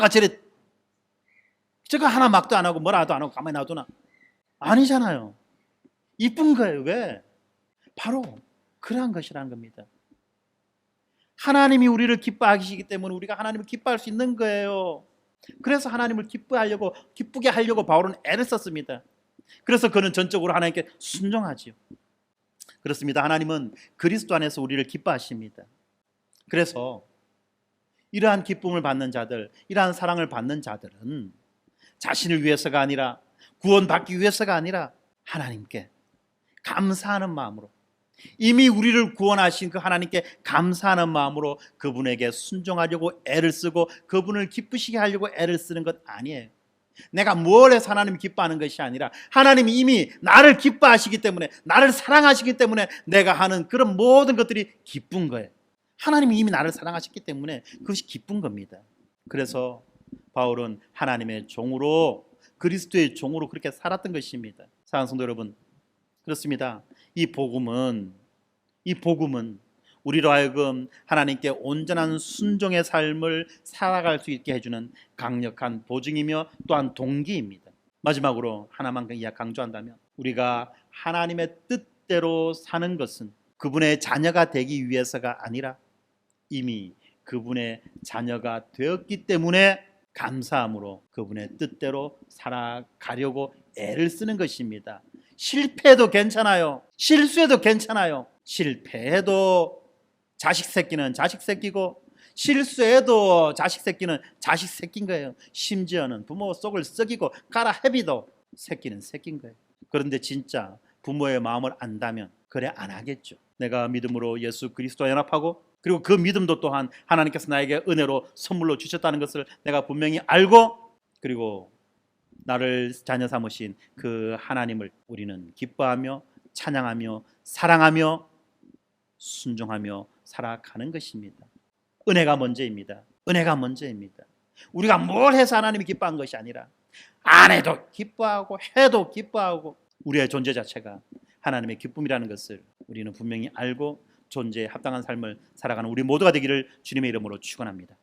저래 저거 하나 막도 안 하고 뭐라도 안 하고 가만히 놔두나? 아니잖아요. 이쁜 거예요. 왜? 바로 그러한 것이라는 겁니다. 하나님이 우리를 기뻐하시기 때문에 우리가 하나님을 기뻐할 수 있는 거예요. 그래서 하나님을 기쁘게 하려고 바울은 애를 썼습니다. 그래서 그는 전적으로 하나님께 순종하지요. 그렇습니다. 하나님은 그리스도 안에서 우리를 기뻐하십니다. 그래서 이러한 기쁨을 받는 자들, 이러한 사랑을 받는 자들은 자신을 위해서가 아니라, 구원받기 위해서가 아니라 하나님께 감사하는 마음으로, 이미 우리를 구원하신 그 하나님께 감사하는 마음으로 그분에게 순종하려고 애를 쓰고 그분을 기쁘시게 하려고 애를 쓰는 것 아니에요. 내가 뭘 해서 하나님이 기뻐하는 것이 아니라 하나님이 이미 나를 기뻐하시기 때문에, 나를 사랑하시기 때문에 내가 하는 그런 모든 것들이 기쁜 거예요. 하나님이 이미 나를 사랑하셨기 때문에 그것이 기쁜 겁니다. 그래서 바울은 하나님의 종으로, 그리스도의 종으로 그렇게 살았던 것입니다. 사랑하는 성도 여러분, 그렇습니다. 이 복음은 우리로 하여금 하나님께 온전한 순종의 삶을 살아갈 수 있게 해주는 강력한 보증이며 또한 동기입니다. 마지막으로 하나만 강조한다면, 우리가 하나님의 뜻대로 사는 것은 그분의 자녀가 되기 위해서가 아니라 이미 그분의 자녀가 되었기 때문에 감사함으로 그분의 뜻대로 살아가려고 애를 쓰는 것입니다. 실패해도 괜찮아요. 실수해도 괜찮아요. 실패해도 자식 새끼는 자식 새끼고, 실수해도 자식 새끼는 자식 새끼인 거예요. 심지어는 부모 속을 썩이고 가라 해비도 새끼는 새끼인 거예요. 그런데 진짜 부모의 마음을 안다면 그래 안 하겠죠. 내가 믿음으로 예수 그리스도와 연합하고, 그리고 그 믿음도 또한 하나님께서 나에게 은혜로 선물로 주셨다는 것을 내가 분명히 알고, 그리고 나를 자녀 삼으신 그 하나님을 우리는 기뻐하며 찬양하며 사랑하며 순종하며 살아가는 것입니다. 은혜가 먼저입니다. 은혜가 먼저입니다. 우리가 뭘 해서 하나님이 기뻐한 것이 아니라, 안 해도 기뻐하고 해도 기뻐하고, 우리의 존재 자체가 하나님의 기쁨이라는 것을 우리는 분명히 알고 존재에 합당한 삶을 살아가는 우리 모두가 되기를 주님의 이름으로 축원합니다.